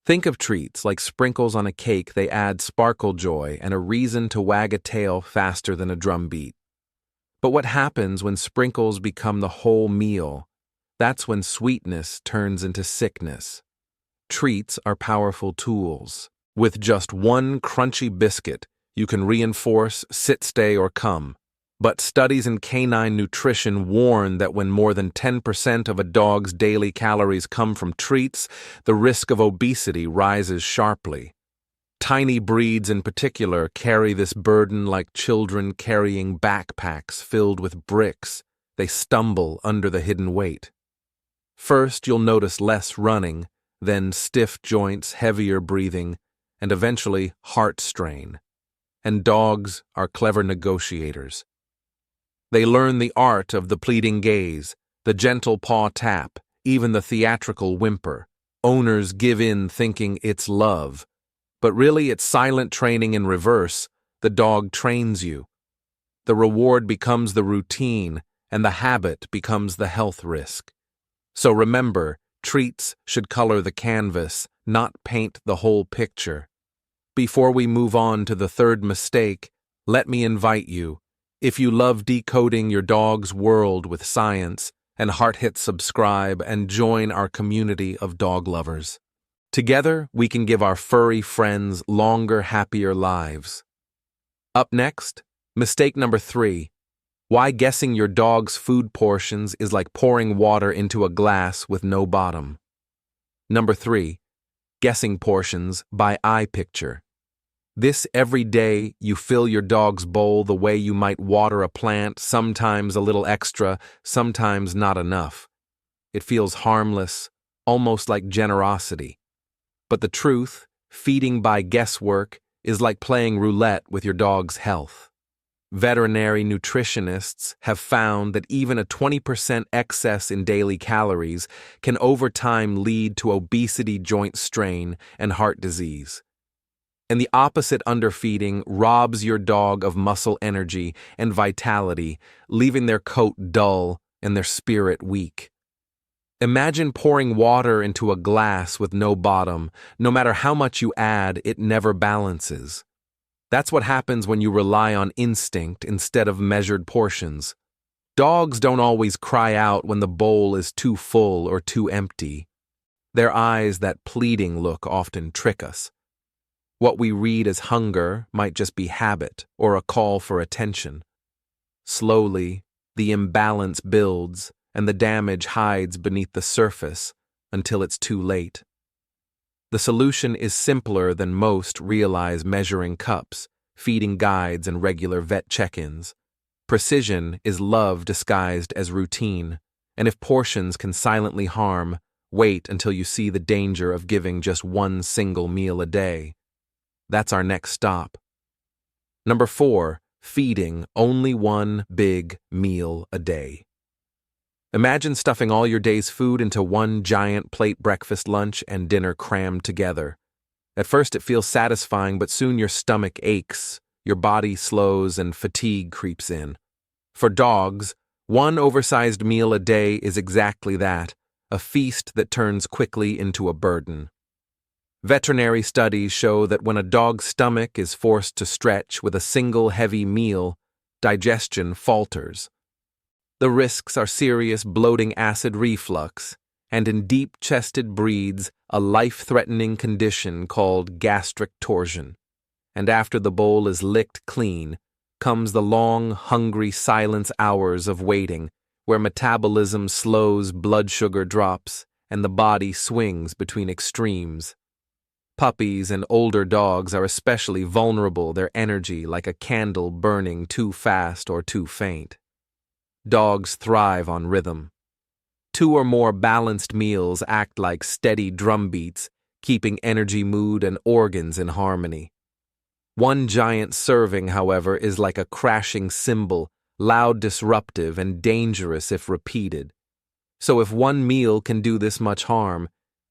Think of treats like sprinkles on a cake. They add sparkle joy and a reason to wag a tail faster than a drumbeat. But what happens when sprinkles become the whole meal? That's when sweetness turns into sickness. Treats are powerful tools. With just one crunchy biscuit, you can reinforce, sit, stay, or come. But studies in canine nutrition warn that when more than 10% of a dog's daily calories come from treats, the risk of obesity rises sharply. Tiny breeds in particular carry this burden like children carrying backpacks filled with bricks. They stumble under the hidden weight. First, you'll notice less running, then stiff joints, heavier breathing, and eventually heart strain. And dogs are clever negotiators. They learn the art of the pleading gaze, the gentle paw tap, even the theatrical whimper. Owners give in thinking it's love, but really it's silent training in reverse. The dog trains you. The reward becomes the routine, and the habit becomes the health risk. So remember, treats should color the canvas, not paint the whole picture. Before we move on to the third mistake, let me invite you, if you love decoding your dog's world with science, and hit subscribe and join our community of dog lovers. Together, we can give our furry friends longer, happier lives. Up next, mistake number 3. Why guessing your dog's food portions is like pouring water into a glass with no bottom. Number 3. Guessing portions by eye picture. This every day you fill your dog's bowl the way you might water a plant, sometimes a little extra, sometimes not enough. It feels harmless, almost like generosity. But the truth, feeding by guesswork, is like playing roulette with your dog's health. Veterinary nutritionists have found that even a 20% excess in daily calories can over time lead to obesity, joint strain, and heart disease. And the opposite underfeeding robs your dog of muscle energy and vitality, leaving their coat dull and their spirit weak. Imagine pouring water into a glass with no bottom. No matter how much you add, it never balances. That's what happens when you rely on instinct instead of measured portions. Dogs don't always cry out when the bowl is too full or too empty. Their eyes, that pleading look, often trick us. What we read as hunger might just be habit or a call for attention. Slowly, the imbalance builds and the damage hides beneath the surface until it's too late. The solution is simpler than most realize: measuring cups, feeding guides, and regular vet check-ins. Precision is love disguised as routine, and if portions can silently harm, wait until you see the danger of giving just one single meal a day. That's our next stop. Number 4, feeding only one big meal a day. Imagine stuffing all your day's food into one giant plate: breakfast, lunch, and dinner crammed together. At first it feels satisfying, but soon your stomach aches, your body slows, and fatigue creeps in. For dogs, one oversized meal a day is exactly that, a feast that turns quickly into a burden. Veterinary studies show that when a dog's stomach is forced to stretch with a single heavy meal, digestion falters. The risks are serious bloating, acid reflux, and in deep-chested breeds, a life-threatening condition called gastric torsion. And after the bowl is licked clean, comes the long, hungry silence hours of waiting, where metabolism slows, blood sugar drops, and the body swings between extremes. Puppies and older dogs are especially vulnerable, their energy like a candle burning too fast or too faint. Dogs thrive on rhythm. 2 or more balanced meals act like steady drumbeats, keeping energy, mood, and organs in harmony. One giant serving, however, is like a crashing cymbal, loud, disruptive, and dangerous if repeated. So if one meal can do this much harm,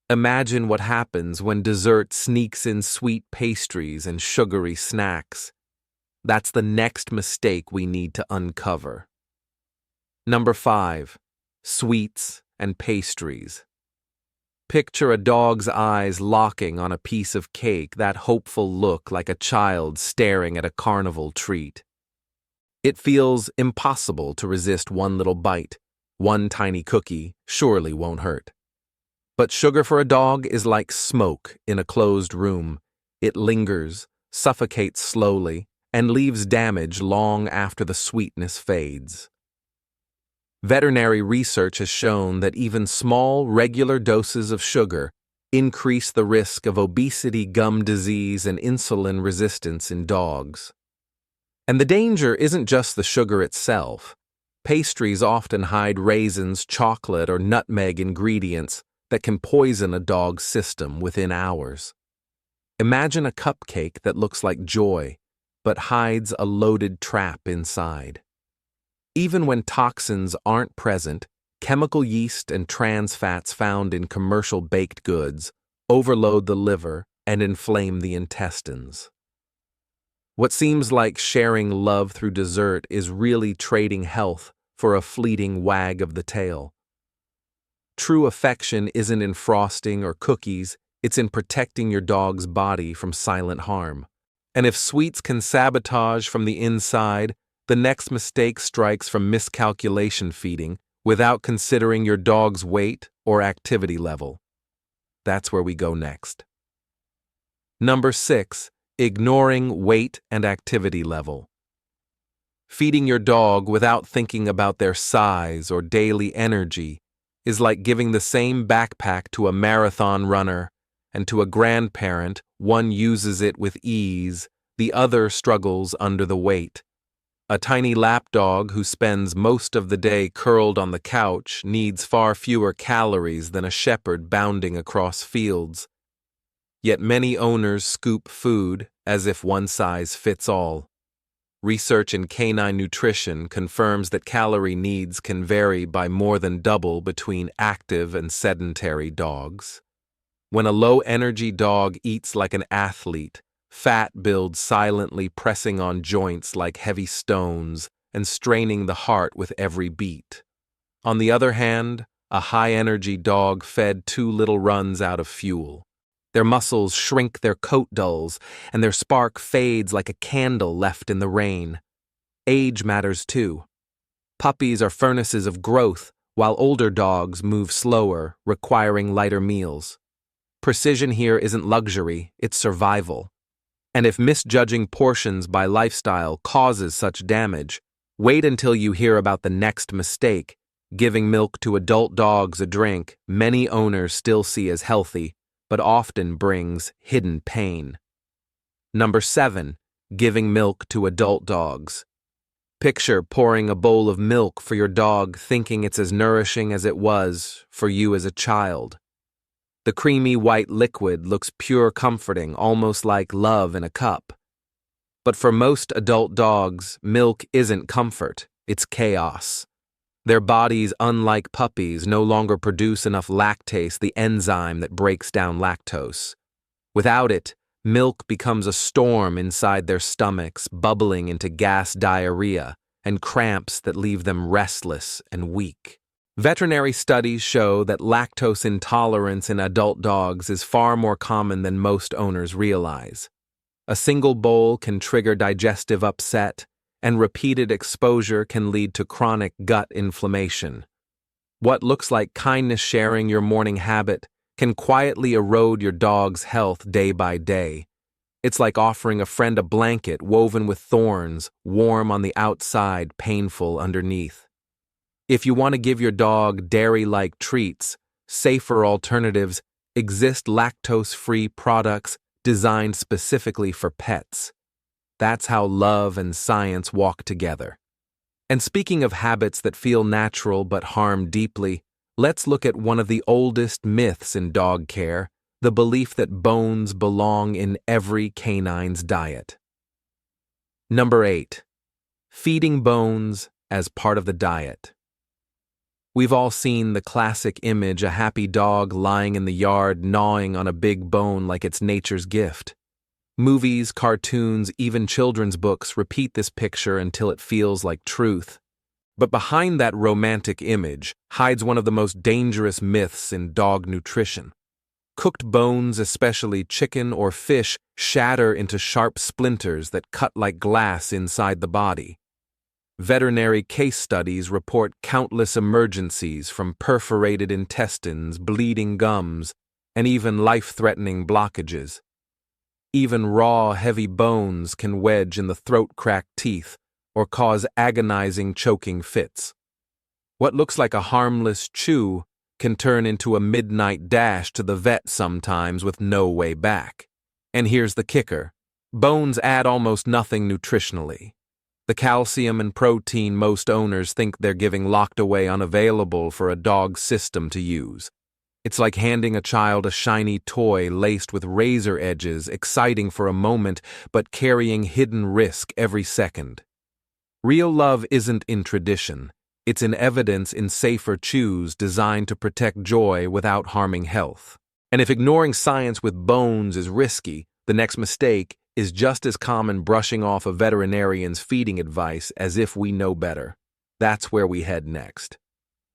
imagine what happens when dessert sneaks in sweet pastries and sugary snacks. That's the next mistake we need to uncover. Number 5, sweets and pastries. Picture a dog's eyes locking on a piece of cake, that hopeful look like a child staring at a carnival treat. It feels impossible to resist one little bite. One tiny cookie surely won't hurt. But sugar for a dog is like smoke in a closed room. It lingers, suffocates slowly, and leaves damage long after the sweetness fades. Veterinary research has shown that even small, regular doses of sugar increase the risk of obesity, gum disease, and insulin resistance in dogs. And the danger isn't just the sugar itself. Pastries often hide raisins, chocolate, or nutmeg ingredients that can poison a dog's system within hours. Imagine a cupcake that looks like joy, but hides a loaded trap inside. Even when toxins aren't present, Chemical yeast and trans fats found in commercial baked goods overload the liver and inflame the intestines. What seems like sharing love through dessert is really trading health for a fleeting wag of the tail. True affection isn't in frosting or cookies, it's in protecting your dog's body from silent harm. And if sweets can sabotage from the inside, the next mistake strikes from miscalculation feeding without considering your dog's weight or activity level. That's where we go next. Number 6, ignoring weight and activity level. Feeding your dog without thinking about their size or daily energy is like giving the same backpack to a marathon runner, and to a grandparent, one uses it with ease, the other struggles under the weight. A tiny lapdog who spends most of the day curled on the couch needs far fewer calories than a shepherd bounding across fields. Yet many owners scoop food as if one size fits all. Research in canine nutrition confirms that calorie needs can vary by more than double between active and sedentary dogs. When a low-energy dog eats like an athlete, fat builds silently, pressing on joints like heavy stones and straining the heart with every beat. On the other hand, a high-energy dog fed too little runs out of fuel. Their muscles shrink, their coat dulls, and their spark fades like a candle left in the rain. Age matters too. Puppies are furnaces of growth, while older dogs move slower, requiring lighter meals. Precision here isn't luxury, it's survival. And if misjudging portions by lifestyle causes such damage, wait until you hear about the next mistake. Giving milk to adult dogs, a drink many owners still see as healthy, but often brings hidden pain. Number 7, giving milk to adult dogs. Picture pouring a bowl of milk for your dog, thinking it's as nourishing as it was for you as a child. The creamy white liquid looks pure, comforting, almost like love in a cup. But for most adult dogs, milk isn't comfort, it's chaos. Their bodies, unlike puppies, no longer produce enough lactase, the enzyme that breaks down lactose. Without it, milk becomes a storm inside their stomachs, bubbling into gas diarrhea and cramps that leave them restless and weak. Veterinary studies show that lactose intolerance in adult dogs is far more common than most owners realize. A single bowl can trigger digestive upset, and repeated exposure can lead to chronic gut inflammation. What looks like kindness sharing your morning habit can quietly erode your dog's health day by day. It's like offering a friend a blanket woven with thorns, warm on the outside, painful underneath. If you want to give your dog dairy-like treats, safer alternatives exist: lactose-free products designed specifically for pets. That's how love and science walk together. And speaking of habits that feel natural but harm deeply, let's look at one of the oldest myths in dog care, the belief that bones belong in every canine's diet. Number 8, feeding bones as part of the diet. We've all seen the classic image, a happy dog lying in the yard gnawing on a big bone like it's nature's gift. Movies, cartoons, even children's books repeat this picture until it feels like truth. But behind that romantic image hides one of the most dangerous myths in dog nutrition. Cooked bones, especially chicken or fish, shatter into sharp splinters that cut like glass inside the body. Veterinary case studies report countless emergencies from perforated intestines, bleeding gums, and even life-threatening blockages. Even raw, heavy bones can wedge in the throat-cracked teeth or cause agonizing choking fits. What looks like a harmless chew can turn into a midnight dash to the vet sometimes with no way back. And here's the kicker: bones add almost nothing nutritionally. The calcium and protein most owners think they're giving locked away, unavailable for a dog's system to use. It's like handing a child a shiny toy laced with razor edges, exciting for a moment, but carrying hidden risk every second. Real love isn't in tradition, It's an evidence in safer chews designed to protect joy without harming health. And if ignoring science with bones is risky, the next mistake is just as common: brushing off a veterinarian's feeding advice as if we know better. That's where we head next.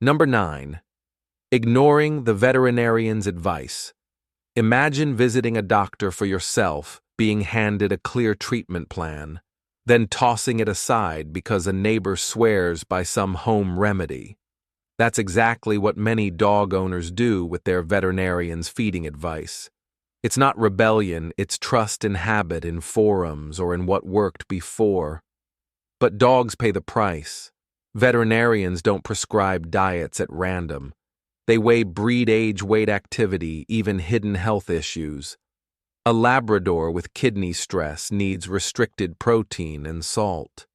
Number 9. Ignoring the veterinarian's advice. Imagine visiting a doctor for yourself, being handed a clear treatment plan, then tossing it aside because a neighbor swears by some home remedy. That's exactly what many dog owners do with their veterinarian's feeding advice. It's not rebellion, it's trust and habit in forums or in what worked before. But dogs pay the price. Veterinarians don't prescribe diets at random. They weigh breed age, weight, activity, even hidden health issues. A Labrador with kidney stress needs restricted protein and salt.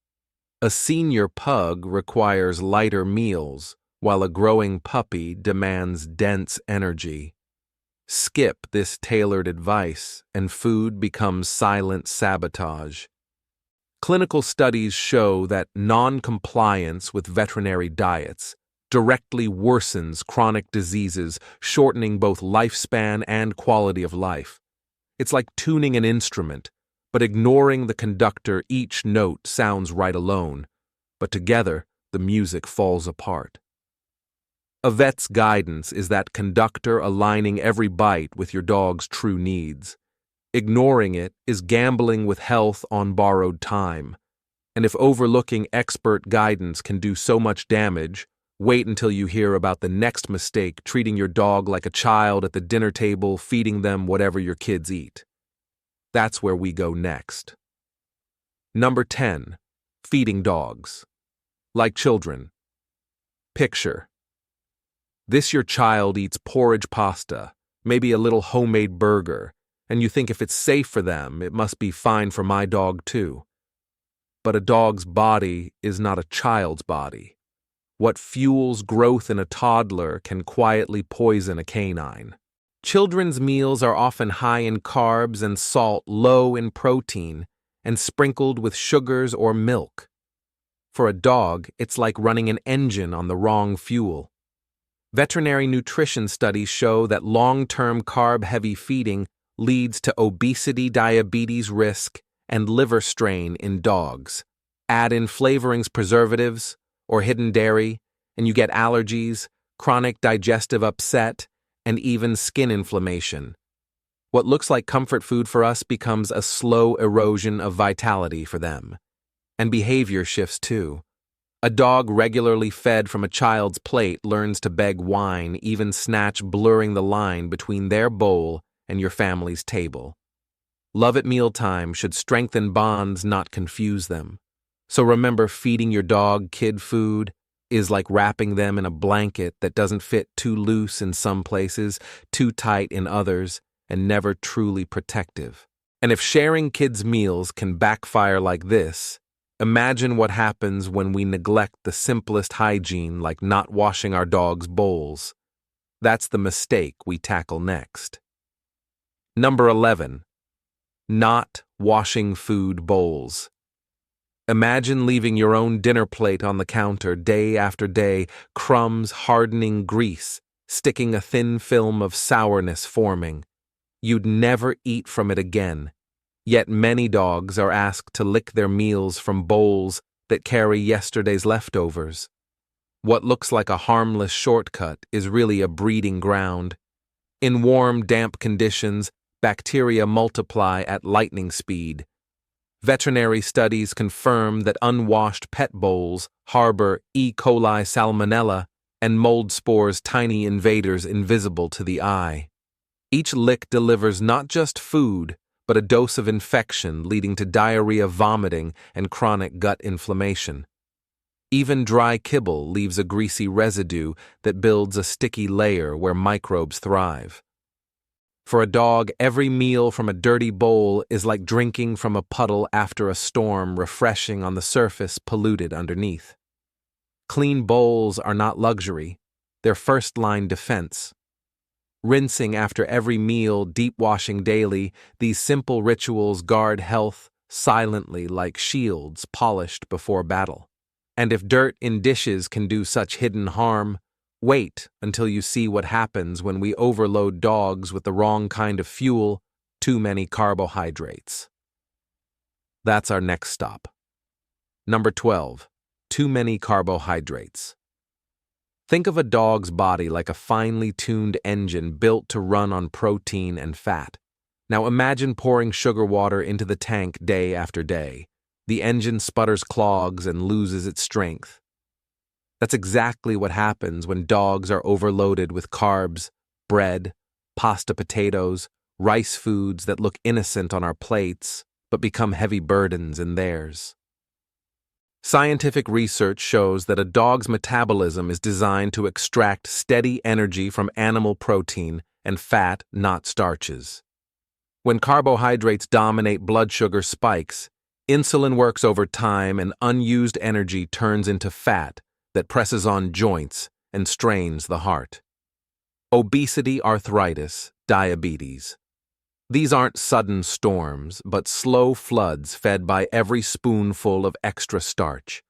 A senior pug requires lighter meals, while a growing puppy demands dense energy. Skip this tailored advice, and food becomes silent sabotage. Clinical studies show that non-compliance with veterinary diets directly worsens chronic diseases, shortening both lifespan and quality of life. It's like tuning an instrument, but ignoring the conductor. Each note sounds right alone, but together the music falls apart. A vet's guidance is that conductor, aligning every bite with your dog's true needs. Ignoring it is gambling with health on borrowed time. And if overlooking expert guidance can do so much damage, wait until you hear about the next mistake: treating your dog like a child at the dinner table, feeding them whatever your kids eat. That's where we go next. Number 10. Feeding dogs like children. Picture this: your child eats porridge pasta, maybe a little homemade burger, and you think if it's safe for them, it must be fine for my dog too. But a dog's body is not a child's body. What fuels growth in a toddler can quietly poison a canine. Children's meals are often high in carbs and salt, low in protein, and sprinkled with sugars or milk. For a dog, it's like running an engine on the wrong fuel. Veterinary nutrition studies show that long-term carb-heavy feeding leads to obesity, diabetes risk, and liver strain in dogs. Add in flavorings, preservatives, or hidden dairy, and you get allergies, chronic digestive upset, and even skin inflammation. What looks like comfort food for us becomes a slow erosion of vitality for them. And behavior shifts too. A dog regularly fed from a child's plate learns to beg wine, even snatch, blurring the line between their bowl and your family's table. Love at mealtime should strengthen bonds, not confuse them. So remember, feeding your dog kid food is like wrapping them in a blanket that doesn't fit, too loose in some places, too tight in others, and never truly protective. And if sharing kids' meals can backfire like this, imagine what happens when we neglect the simplest hygiene, like not washing our dog's bowls. That's the mistake we tackle next. Number 11. Not washing food bowls. Imagine leaving your own dinner plate on the counter day after day, crumbs hardening, grease, sticking, a thin film of sourness forming. You'd never eat from it again. Yet many dogs are asked to lick their meals from bowls that carry yesterday's leftovers. What looks like a harmless shortcut is really a breeding ground. In warm, damp conditions, bacteria multiply at lightning speed. Veterinary studies confirm that unwashed pet bowls harbor E. coli, salmonella, and mold spores, tiny invaders invisible to the eye. Each lick delivers not just food, but a dose of infection, leading to diarrhea, vomiting, and chronic gut inflammation. Even dry kibble leaves a greasy residue that builds a sticky layer where microbes thrive. For a dog, every meal from a dirty bowl is like drinking from a puddle after a storm, refreshing on the surface, polluted underneath. Clean bowls are not luxury, they're first-line defense. Rinsing after every meal, deep washing daily, these simple rituals guard health silently, like shields polished before battle. And if dirt in dishes can do such hidden harm, wait until you see what happens when we overload dogs with the wrong kind of fuel, too many carbohydrates. That's our next stop. Number 12. Too many carbohydrates. Think of a dog's body like a finely tuned engine built to run on protein and fat. Now imagine pouring sugar water into the tank day after day. The engine sputters, clogs, and loses its strength. That's exactly what happens when dogs are overloaded with carbs, bread, pasta, potatoes, rice foods that look innocent on our plates, but become heavy burdens in theirs. Scientific research shows that a dog's metabolism is designed to extract steady energy from animal protein and fat, not starches. When carbohydrates dominate, blood sugar spikes, insulin works overtime, and unused energy turns into fat that presses on joints and strains the heart. Obesity, arthritis, diabetes. These aren't sudden storms, but slow floods fed by every spoonful of extra starch.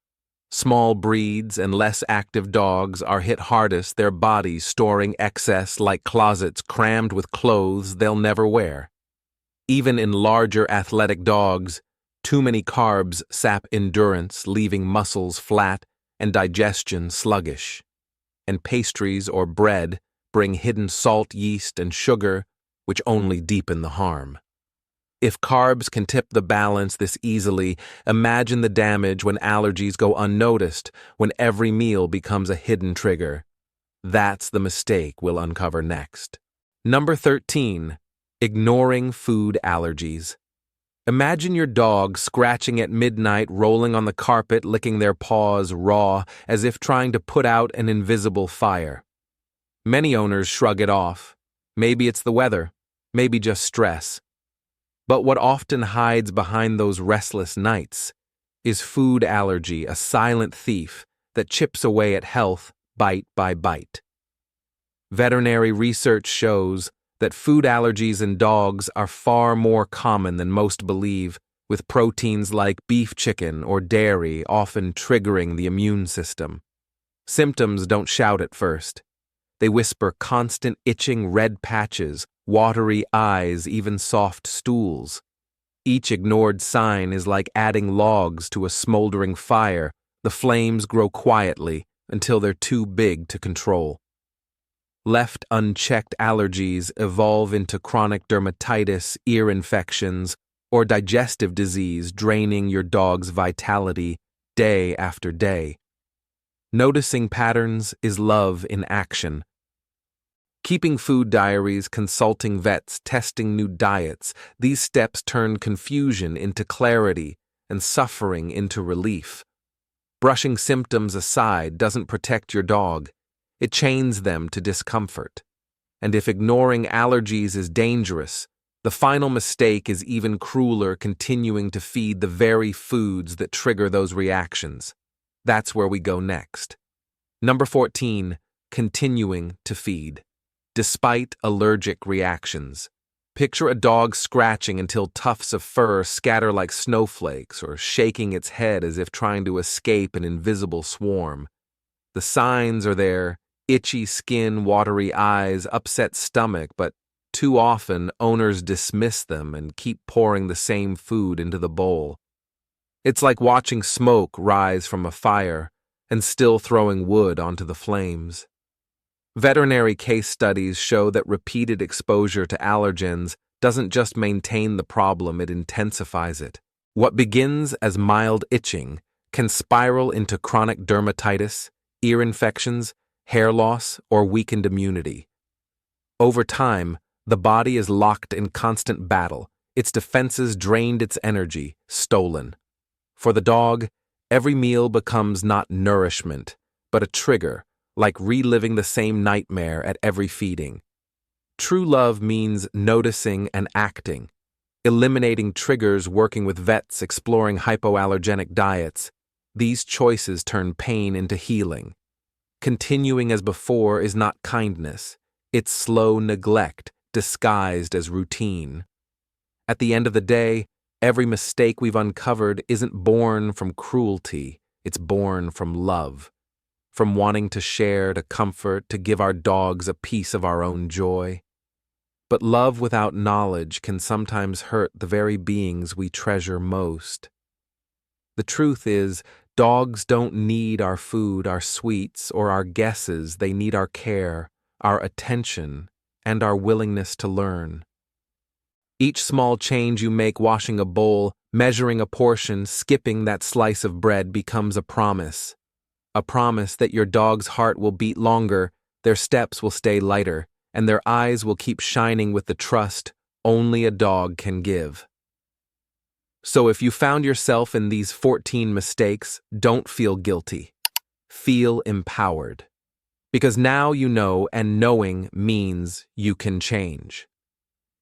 Small breeds and less active dogs are hit hardest, their bodies storing excess like closets crammed with clothes they'll never wear. Even in larger athletic dogs, too many carbs sap endurance, leaving muscles flat and digestion sluggish. And pastries or bread bring hidden salt, yeast, and sugar, which only deepen the harm. If carbs can tip the balance this easily, imagine the damage when allergies go unnoticed, when every meal becomes a hidden trigger. That's the mistake we'll uncover next. Number 13. Ignoring food allergies. Imagine your dog scratching at midnight, rolling on the carpet, licking their paws raw, as if trying to put out an invisible fire. Many owners shrug it off. Maybe it's the weather, maybe just stress. But what often hides behind those restless nights is food allergy, a silent thief that chips away at health bite by bite. Veterinary research shows that food allergies in dogs are far more common than most believe, with proteins like beef, chicken, or dairy often triggering the immune system. Symptoms don't shout at first. They whisper: constant itching, red patches, watery eyes, even soft stools. Each ignored sign is like adding logs to a smoldering fire. The flames grow quietly until they're too big to control. Left unchecked, allergies evolve into chronic dermatitis, ear infections, or digestive disease, draining your dog's vitality day after day. Noticing patterns is love in action. Keeping food diaries, consulting vets, testing new diets, these steps turn confusion into clarity and suffering into relief. Brushing symptoms aside doesn't protect your dog. It chains them to discomfort. And if ignoring allergies is dangerous, the final mistake is even crueler: continuing to feed the very foods that trigger those reactions. That's where we go next. Number 14. Continuing to feed, despite allergic reactions. Picture a dog scratching until tufts of fur scatter like snowflakes, or shaking its head as if trying to escape an invisible swarm. The signs are there: itchy skin, watery eyes, upset stomach, but too often owners dismiss them and keep pouring the same food into the bowl. It's like watching smoke rise from a fire and still throwing wood onto the flames. Veterinary case studies show that repeated exposure to allergens doesn't just maintain the problem, it intensifies it. What begins as mild itching can spiral into chronic dermatitis, ear infections, hair loss, or weakened immunity. Over time, the body is locked in constant battle, its defenses drained, its energy stolen. For the dog, every meal becomes not nourishment, but a trigger, like reliving the same nightmare at every feeding. True love means noticing and acting, eliminating triggers, working with vets, exploring hypoallergenic diets. These choices turn pain into healing. Continuing as before is not kindness, it's slow neglect disguised as routine. At the end of the day, every mistake we've uncovered isn't born from cruelty, It's born from love, from wanting to share, to comfort, to give our dogs a piece of our own joy. But love without knowledge can sometimes hurt the very beings we treasure most. The truth is, dogs don't need our food, our sweets, or our guesses. They need our care, our attention, and our willingness to learn. Each small change you make, washing a bowl, measuring a portion, skipping that slice of bread, becomes a promise that your dog's heart will beat longer, their steps will stay lighter, and their eyes will keep shining with the trust only a dog can give. So if you found yourself in these 14 mistakes, don't feel guilty. Feel empowered. Because now you know, and knowing means you can change.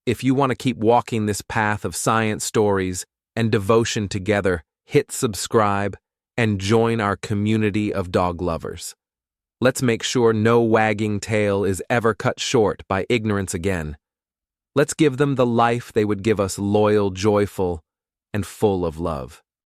If you want to keep walking this path of science stories and devotion together, hit subscribe and join our community of dog lovers. Let's make sure no wagging tail is ever cut short by ignorance again. Let's give them the life they would give us, loyal, joyful, and full of love.